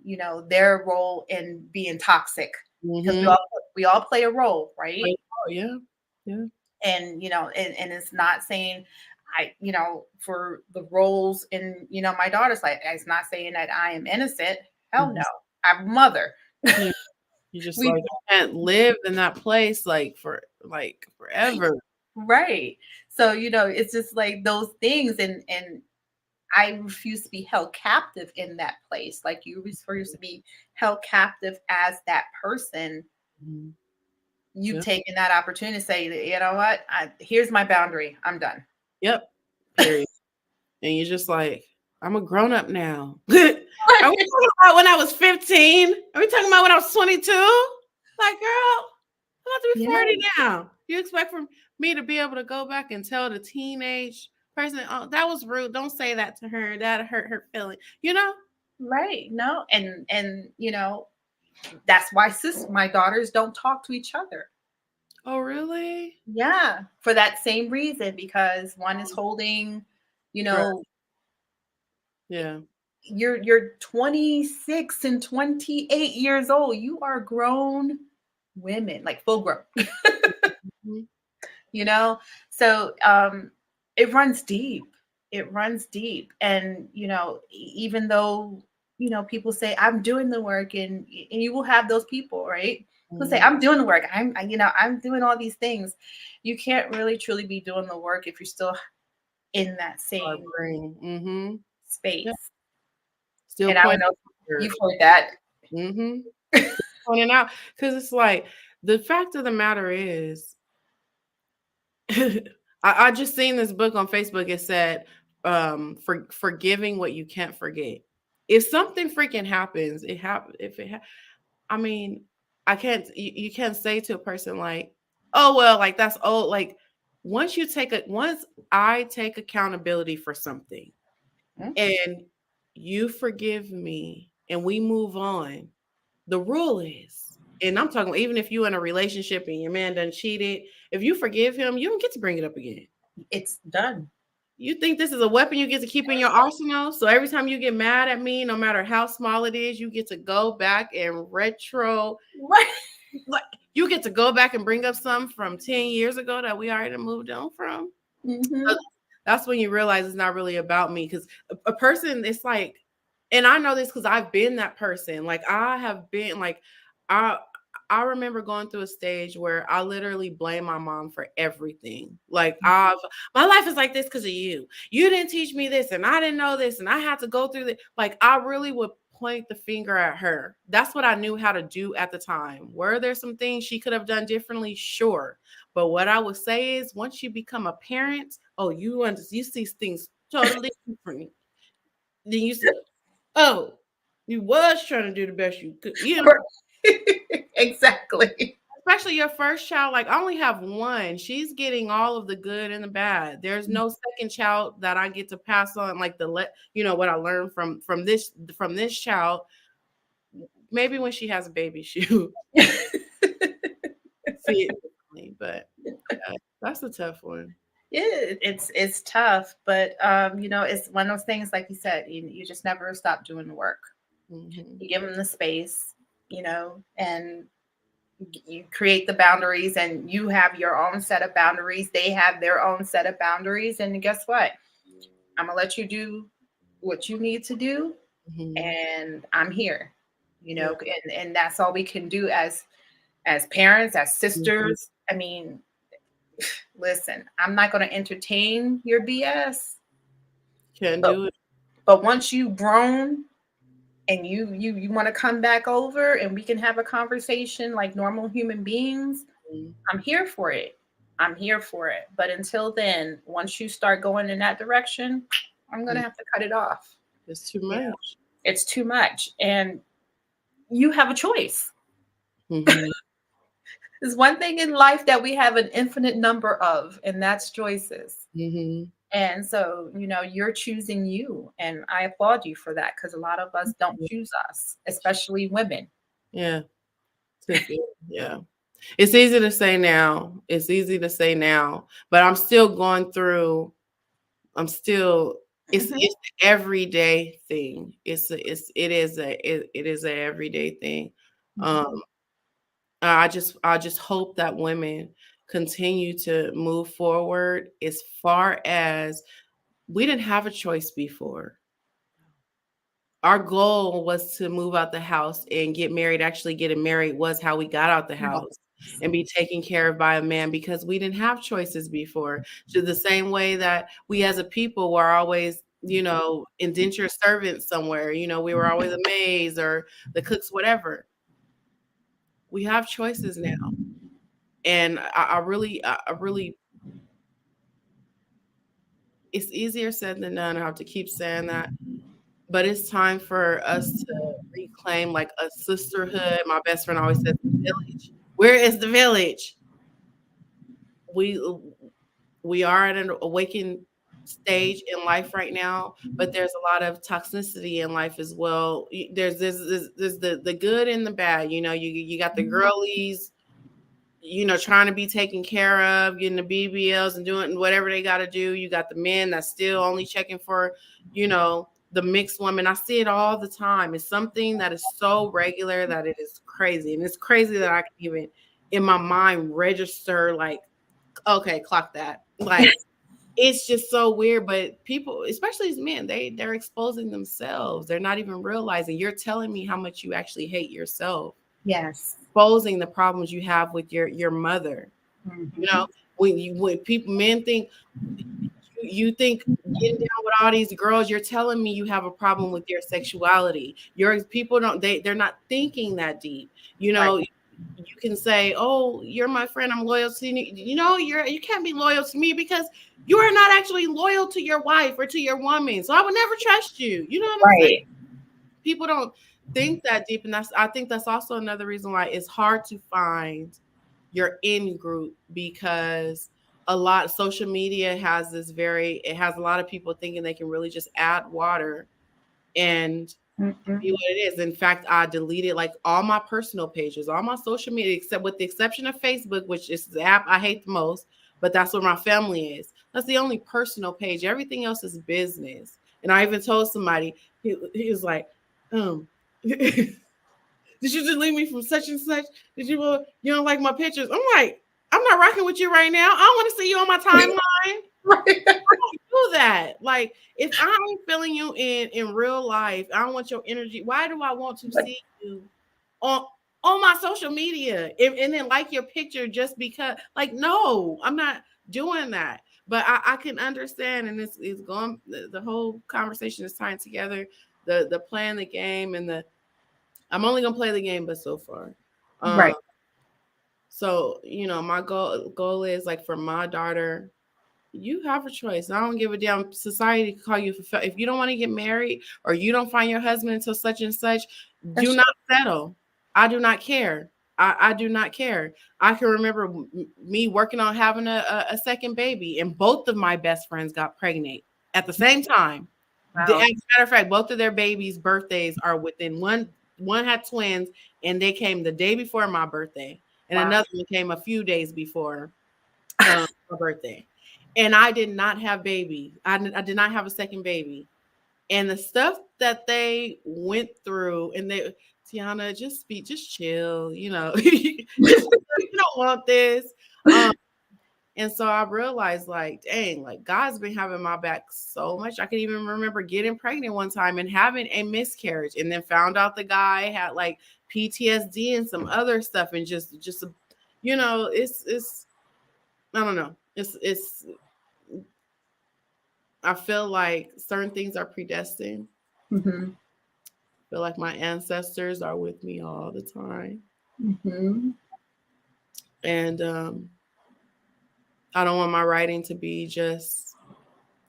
their role in being toxic. Because we all play a role, right? Oh, yeah. Yeah. And, and it's not saying for the roles in, my daughter's life, it's not saying that I am innocent. Hell no. I'm a mother. Yeah. You just you can't live in that place forever. Right. So, it's just like those things. And I refuse to be held captive in that place. Like you refuse to be held captive as that person. You've taken that opportunity to say, you know what? Here's my boundary. I'm done. Yep. Period. And you're just like, I'm a grown up now. Are we talking about when I was 15? Are we talking about when I was 22? Like, girl, I'm about to be 40 now. You expect from me to be able to go back and tell the teenage person, oh, that was rude. Don't say that to her. That hurt her feeling. Right. No. And that's why my daughters don't talk to each other. Oh, really? Yeah. For that same reason, because one is holding, Yeah. You're 26 and 28 years old. You are grown women, like full grown. So it runs deep. It runs deep. And, even though, people say, I'm doing the work, and you will have those people, right? Who say, Mhm. I'm doing the work. I'm doing all these things. You can't really truly be doing the work if you're still in that same Heartbreak. Mhm. Yeah. space. Still And I don't pointing know if finger. you've heard that. Mhm. Pointing out, because it's like, the fact of the matter is, I just seen this book on Facebook. It said, forgiving what you can't forget. If something freaking happens, it happen. I mean, you can't say to a person like, oh well, like that's old. Like once I take accountability for something Mhm. and you forgive me and we move on, the rule is, and I'm talking even if you're in a relationship and your man done cheated, if you forgive him, you don't get to bring it up again. It's done. You think this is a weapon you get to keep in your arsenal? So every time you get mad at me, no matter how small it is, you get to go back and retro. Right. Like, you get to go back and bring up something from 10 years ago that we already moved on from. Hmm. That's when you realize it's not really about me. Because a person, it's like, and I know this because I've been that person. Like I have been like, I I remember going through a stage where I literally blame my mom for everything. Like my life is like this because of you. You didn't teach me this, and I didn't know this, and I had to go through this. Like I really would point the finger at her. That's what I knew how to do at the time. Were there some things she could have done differently? Sure. But what I would say is once you become a parent, oh, you see things totally different. Then you see, oh, you was trying to do the best you could. Exactly. Especially your first child. Like I only have one. She's getting all of the good and the bad. There's no second child that I get to pass on, like what I learned from this child. Maybe when she has a baby, she'll see it differently. But yeah, that's a tough one. Yeah, it's tough, but it's one of those things, like you said, you just never stop doing the work. Hmm. You give them the space, and you create the boundaries, and you have your own set of boundaries. They have their own set of boundaries, and guess what? I'm gonna let you do what you need to do, Hmm. and I'm here. Yeah. And that's all we can do as parents, as Hmm. sisters. I mean, listen, I'm not going to entertain your BS, Can't but do it. once you've grown and you want to come back over and we can have a conversation like normal human beings, Mhm. I'm here for it. I'm here for it. But until then, once you start going in that direction, I'm going to have to cut it off. It's too You know, much. it's too much. And you have a choice. Hmm. There's one thing in life that we have an infinite number of, and that's choices. Hmm. And so, you're choosing you. And I applaud you for that because a lot of us don't choose us, especially women. Yeah. Tiffany. Yeah. It's easy to say now. It's easy to say now, but I'm still going through. I'm still. Mhm. It's an everyday thing. It is a everyday thing. Mhm. Um, I just hope that women continue to move forward as far as we didn't have a choice before. Our goal was to move out the house and get married. Actually, getting married was how we got out the house and be taken care of by a man because we didn't have choices before. So the same way that we as a people were always, indentured servants somewhere, we were always a maids or the cooks, whatever. We have choices now. And I really, it's easier said than done. I have to keep saying that. But it's time for us to reclaim like a sisterhood. My best friend always says the village. Where is the village? We we are at an awakened stage in life right now, but there's a lot of toxicity in life as well. There's the good and the bad. You got the girlies, trying to be taken care of, getting the BBLs and doing whatever they got to do. You got the men that's still only checking for, the mixed woman. I see it all the time. It's something that is so regular that it is crazy. And it's crazy that I can even in my mind register like, okay, clock that. Like, it's just so weird. But people, especially as men, they're exposing themselves. They're not even realizing. You're telling me how much you actually hate yourself. Yes. Exposing the problems you have with your mother. Mm-hmm. You know, when people, men think, you think getting down with all these girls, you're telling me you have a problem with your sexuality. Your people don't, they're not thinking that deep. You Right. know, you can say, "Oh, you're my friend. I'm loyal to you." You know, you can't be loyal to me because you are not actually loyal to your wife or to your woman. So I would never trust you. You know what I'm saying? Right. People don't think that deep, and I think that's also another reason why it's hard to find your in group, because a lot social media has it has a lot of people thinking they can really just add water and Mm-hmm. be what it is. In fact, I deleted like all my personal pages, all my social media, except with the exception of Facebook, which is the app I hate the most, but that's where my family is. That's the only personal page. Everything else is business. And I even told somebody, he was like, did you delete me from such and such? Did you don't like my pictures? I'm like, I'm not rocking with you right now. I don't want to see you on my timeline. Right. I don't do that. Like, if I ain't feeling you in real life, I don't want your energy. Why do I want to see you on my social media and then like your picture just because? Like, no, I'm not doing that. But I can understand, and it's going. The whole conversation is tying together. The playing the game and the I'm only gonna play the game, but so far. Right. So my goal is like for my daughter, you have a choice. I don't give a damn. Society can call you if you don't want to get married or you don't find your husband until such and such. Do not settle. I do not care. I do not care. I can remember me working on having a second baby, and both of my best friends got pregnant at the same time. Wow. As a matter of fact, both of their babies' birthdays are within one. One had twins, and they came the day before my birthday, and another one came a few days before my birthday. And I did not have baby. I did not have a second baby. And the stuff that they went through, and Tiana, just chill, you don't want this. And so I realized, like, dang, like God's been having my back so much. I can even remember getting pregnant one time and having a miscarriage, and then found out the guy had like PTSD and some other stuff, and just it's I don't know. It's I feel like certain things are predestined. Mm-hmm. I feel like my ancestors are with me all the time. Mm-hmm. And I don't want my writing to be just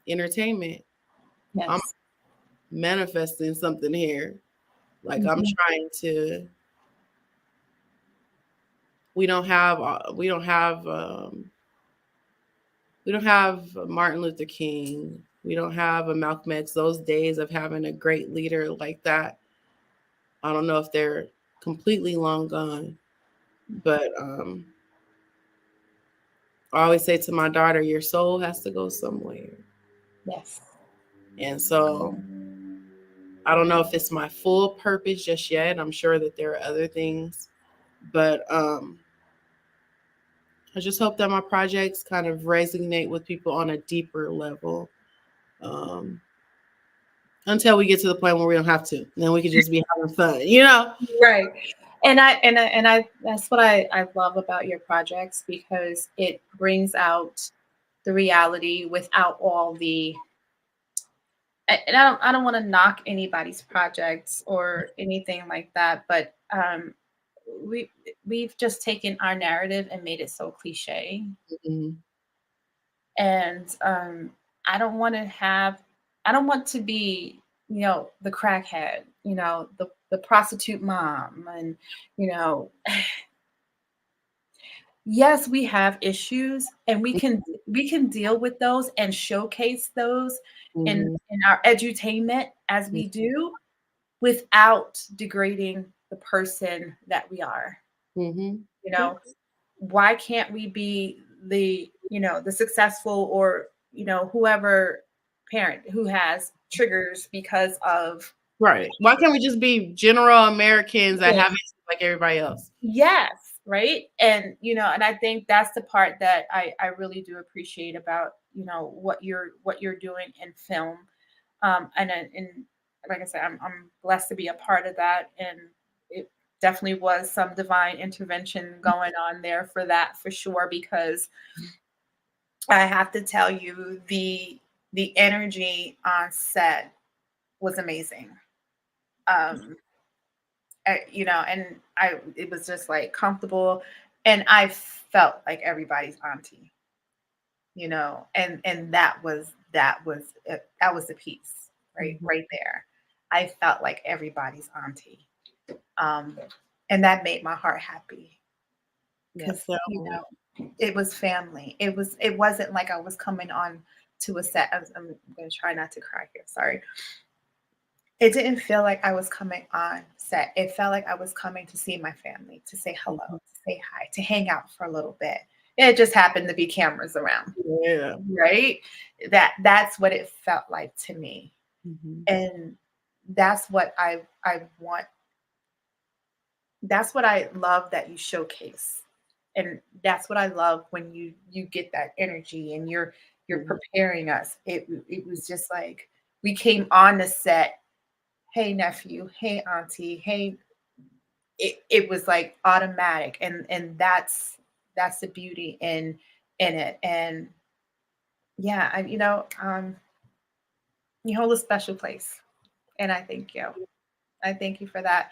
entertainment. Yes. I'm manifesting something here. Like, I'm trying to. We don't have Martin Luther King. We don't have a Malcolm X. Those days of having a great leader like that, I don't know if they're completely long gone. But I always say to my daughter, your soul has to go somewhere. Yes. And so I don't know if it's my full purpose just yet. I'm sure that there are other things, but I just hope that my projects kind of resonate with people on a deeper level. Until we get to the point where we don't have to, then we can just be having fun, Right. And I that's what I love about your projects, because it brings out the reality without all the, and I don't want to knock anybody's projects or anything like that, but we've just taken our narrative and made it so cliche. Mm-hmm. And I don't want to be, the crackhead, the prostitute mom, and yes, we have issues, and we can deal with those and showcase those in Mm-hmm. our edutainment as we do, without degrading the person that we are. Mm-hmm. Why can't we be the successful, or whoever parent who has triggers because of, Right. Why can't we just be general Americans that yeah, have it like everybody else? yes, Right. And, and I think that's the part that I really do appreciate about, what you're doing in film. And like I said, I'm blessed to be a part of that. And it definitely was some divine intervention going on there for that, for sure, because I have to tell you, the energy on set was amazing. Um, and it was just like comfortable, and I felt like everybody's auntie, and that was the piece right there. I felt like everybody's auntie, um, and that made my heart happy Yeah, because so it was family. It wasn't like I was coming on to a set. I'm gonna try not to cry here. Sorry. It didn't feel like I was coming on set. It felt like I was coming to see my family, to say hello, to say hi, to hang out for a little bit. It just happened to be cameras around, yeah. right? That's what it felt like to me. Mhm. And that's what I want. That's what I love that you showcase. And that's what I love when you get that energy and you're Mhm. preparing us. It was just like we came on the set, hey nephew, hey auntie, hey, it was like automatic, and that's the beauty in it. And yeah, you hold a special place, and I thank you for that.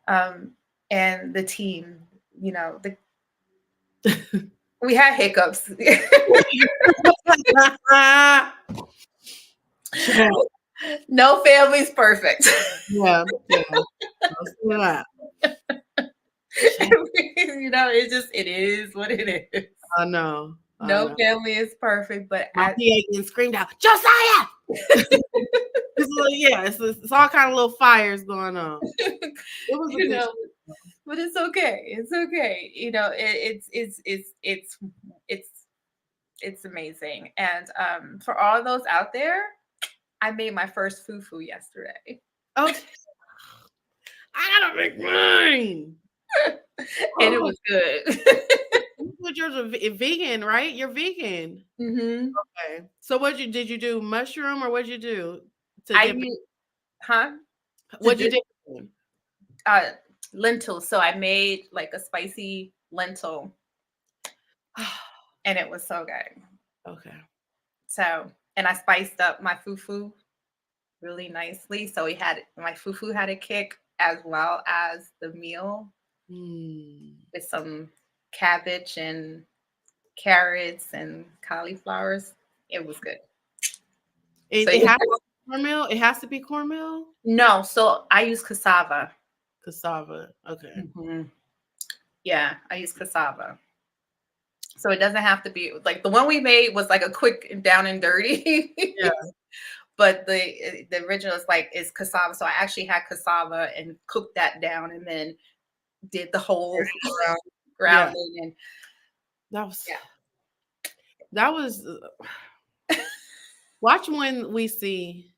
um and the team, the we had hiccups. Yeah, No family's perfect. yeah, yeah. I'll say that. It is what it is. I know, I No know. family is perfect, but My PA getting screamed out, Josiah! It's all kind of little fires going on. It was a you good know, show. but it's okay. It's okay. It's it's amazing. And for all those out there, I made my first fufu yesterday. Okay, I gotta make mine. And it Oh, was good. you said you're vegan, right? You're vegan. hmm Okay. So did you do mushroom or what'd you do to I get use, huh? To what'd you do do? uh lentils. So I made like a spicy lentil, and it was so good. Okay. So, and I spiced up my fufu really nicely. So my fufu had a kick as well as the meal Mm. with some cabbage and carrots and cauliflowers. It was good. So It has to be cornmeal? It has to be cornmeal? no, so I use cassava. Cassava. Okay. Mhm. Yeah, I use cassava. So it doesn't have to be like the one we made was like a quick and down and dirty. Yeah. But the original is cassava. So I actually had cassava and cooked that down and then did the whole Yeah. grounding and That was yeah. that was watch when we see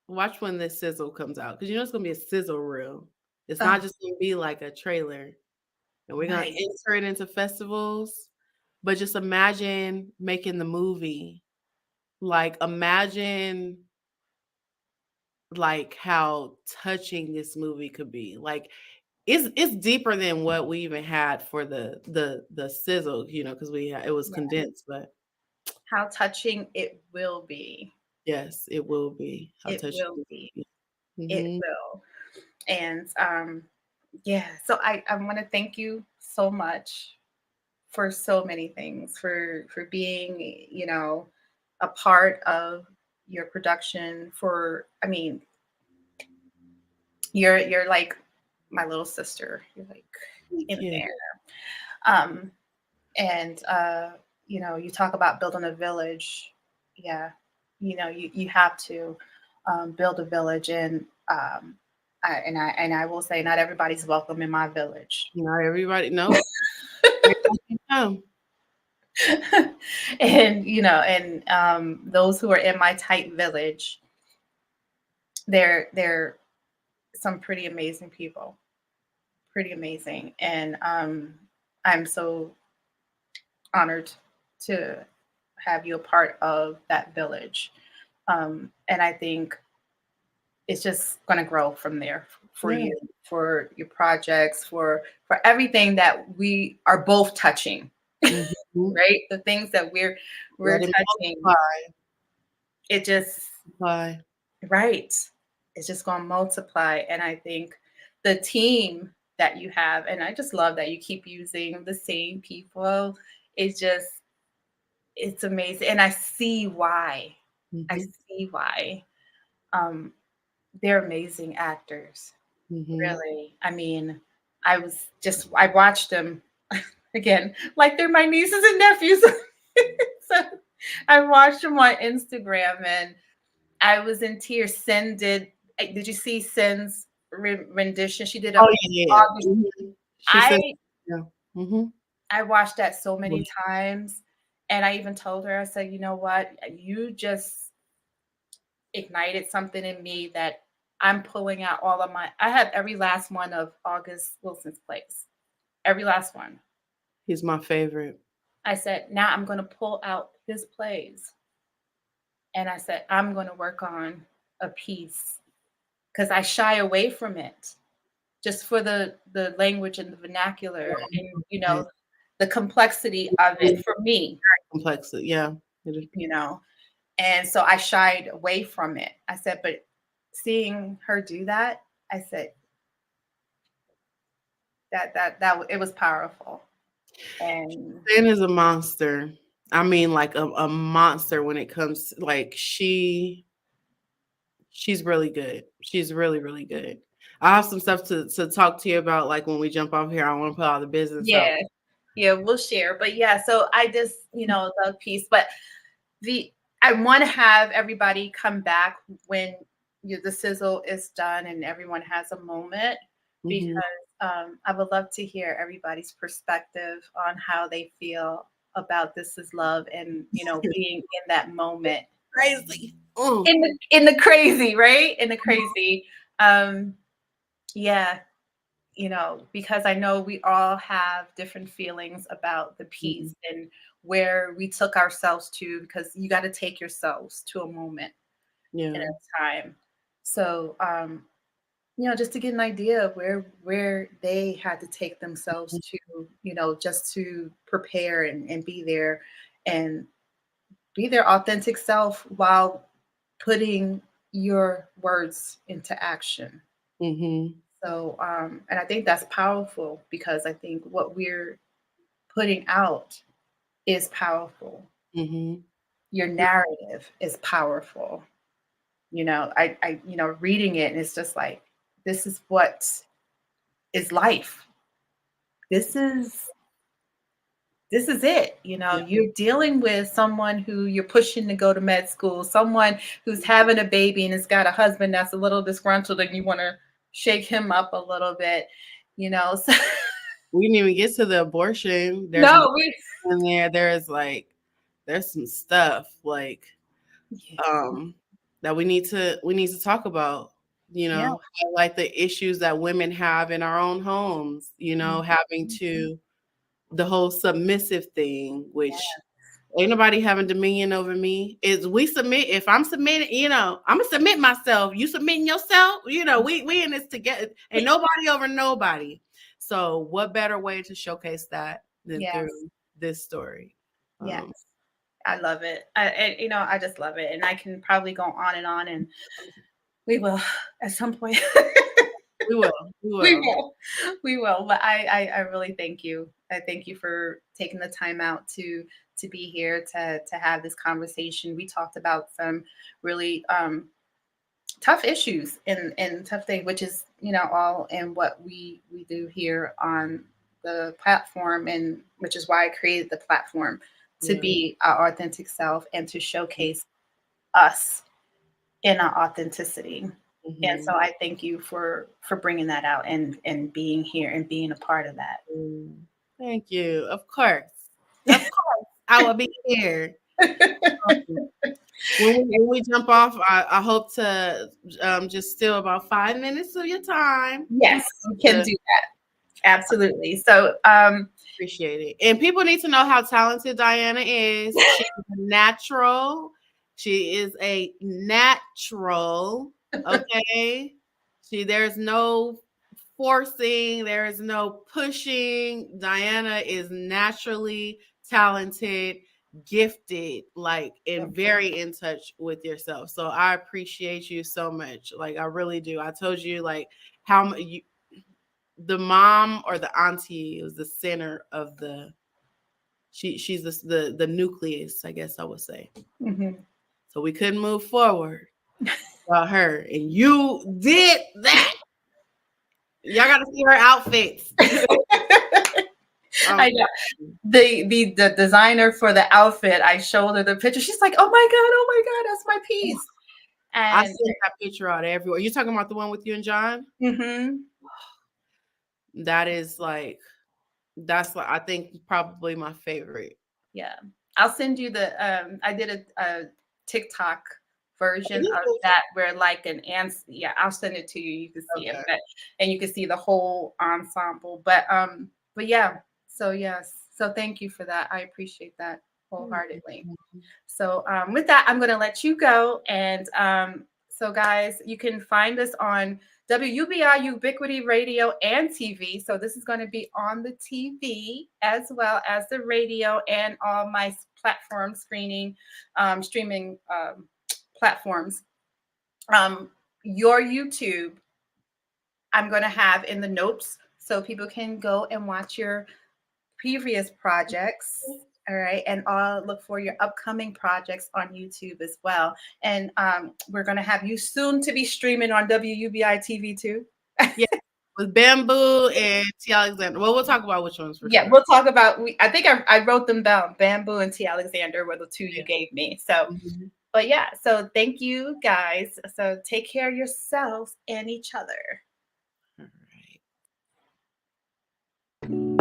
watch when this sizzle comes out because it's gonna be a sizzle reel. It's not Oh, just gonna be like a trailer. And we're gonna nice. enter it into festivals. But just imagine making the movie. Like imagine like how touching this movie could be. Like it's deeper than what we even had for the sizzle, because it was Yeah. condensed, but How touching it will be. yes, it will be. How It touching will it be. will be. It Mhm. will. And yeah, so I want to thank you so much for so many things, for being, a part of your production. For I mean, you're like my little sister. You're like Thank in you. there. Um, and you talk about building a village. Yeah, you have to build a village, and I will say not everybody's welcome in my village. Not everybody no. No. And those who are in my tight village, they're some pretty amazing people. pretty amazing. And I'm so honored to have you a part of that village. And I think it's just going to grow from there for Yeah. you, for your projects, for everything that we are both touching, Mhm. right? The things that we're Let it touching, it just multiply. right. It's just going to multiply. And I think the team that you have, and I just love that you keep using the same people. It's just, it's amazing. And I see why. I Mhm. see why. Um, they're amazing actors. Mhm. Really. I mean, I watched them again, like they're my nieces and nephews. So I watched them on Instagram and I was in tears. Did you see Sin's rendition? She did a Oh, yeah, yeah. August. Mhm. She said, I yeah. Mhm. I watched that so many Was times. And I even told her, I said, you know what? You just ignited something in me that I'm pulling out all of I have every last one of August Wilson's plays, every last one. He's my favorite. I said, now I'm going to pull out his plays. And I said, I'm going to work on a piece because I shy away from it just for the language and the vernacular and, Right. the complexity of it for me, Complexity. Yeah. It is. you know. And so I shied away from it. I said, but seeing her do that, I said that it was powerful. And Sin is a monster. I mean, like a monster when it comes like she's really good. She's really, really good. I have some stuff to talk to you about, like when we jump off here. I want to put all the business out. yeah, we'll share. But yeah, so I just, the piece, but I want to have everybody come back when the sizzle is done and everyone has a moment because Mhm. I would love to hear everybody's perspective on how they feel about This Is Love and being in that moment Crazy. in the crazy, right? In the crazy. Yeah, because I know we all have different feelings about the piece and where we took ourselves to, because you got to take yourselves to a moment Yeah. in a time. So, just to get an idea of where they had to take themselves to, just to prepare and and be their authentic self while putting your words into action. Mhm. So, and I think that's powerful because I think what we're putting out is powerful. Mhm. Your narrative is powerful. Reading it and it's just like, this is what is life. This is it. Yeah. You're dealing with someone who you're pushing to go to med school, someone who's having a baby and has got a husband that's a little disgruntled and you want to shake him up a little bit, so We didn't even get to the abortion. There's an no, we in there. There's some stuff like yeah, that we need to talk about. yeah, Highlight the issues that women have in our own homes. Having to the whole submissive thing, which ain't nobody having dominion over me. Is we submit? If I'm submitting, I'm gonna submit myself. You submitting yourself? We in this together. Ain't nobody over nobody. So what better way to showcase that than yes, through this story? yes. I love it. I just love it. And I can probably go on, and we will at some point. We will. We We will. will. We will. But I really thank you. I thank you for taking the time out to be here to have this conversation. We talked about some really tough issues and tough things, which is all in what we do here on the platform, and which is why I created the platform to Yeah. be our authentic self and to showcase us in our authenticity. And so Mhm. I thank you for bringing that out and being here and being a part of that. Thank you. Of course. Of course. I will be here. When we jump off, I hope to just steal about 5 minutes of your time. Yes, you can To do that. Absolutely. So, Appreciate it. And people need to know how talented Diana is. She's natural. She is a natural. Okay. There's no forcing, there is no pushing. Diana is naturally talented, gifted, like, and very in touch with yourself. So I appreciate you so much. Like, I really do. I told you, like, how you, the mom or the auntie was the center of the she's the nucleus, I guess I would say. mm-hmm. So we couldn't move forward without her, and you did that. Y'all got to see her outfits. I know. The designer for the outfit, I showed her the picture. She's like, oh my god, that's my piece. And I sent that picture out everywhere. You talking about the one with you and John? Mm-hmm. That is like, that's like, I think probably my favorite. Yeah, I'll send you the. I did a TikTok version of that where like an ants. Yeah, I'll send it to you. You can see it, and you can see the whole ensemble. But yeah. So yes. So thank you for that. I appreciate that wholeheartedly. So with that, I'm going to let you go. And so guys, you can find us on WUBI Ubiquity Radio and TV. So this is going to be on the TV as well as the radio and all my platforms, streaming platforms. Your YouTube, I'm going to have in the notes so people can go and watch your previous projects. All right. And I'll look for your upcoming projects on YouTube as well. And we're going to have you soon to be streaming on WUBI TV too. Yeah, with Bamboo and T. Alexander. Well, we'll talk about which ones for sure. We'll talk about, I think I wrote them down. Bamboo and T. Alexander were the two you gave me. So, but yeah, so thank you guys. So take care of yourselves and each other. All right.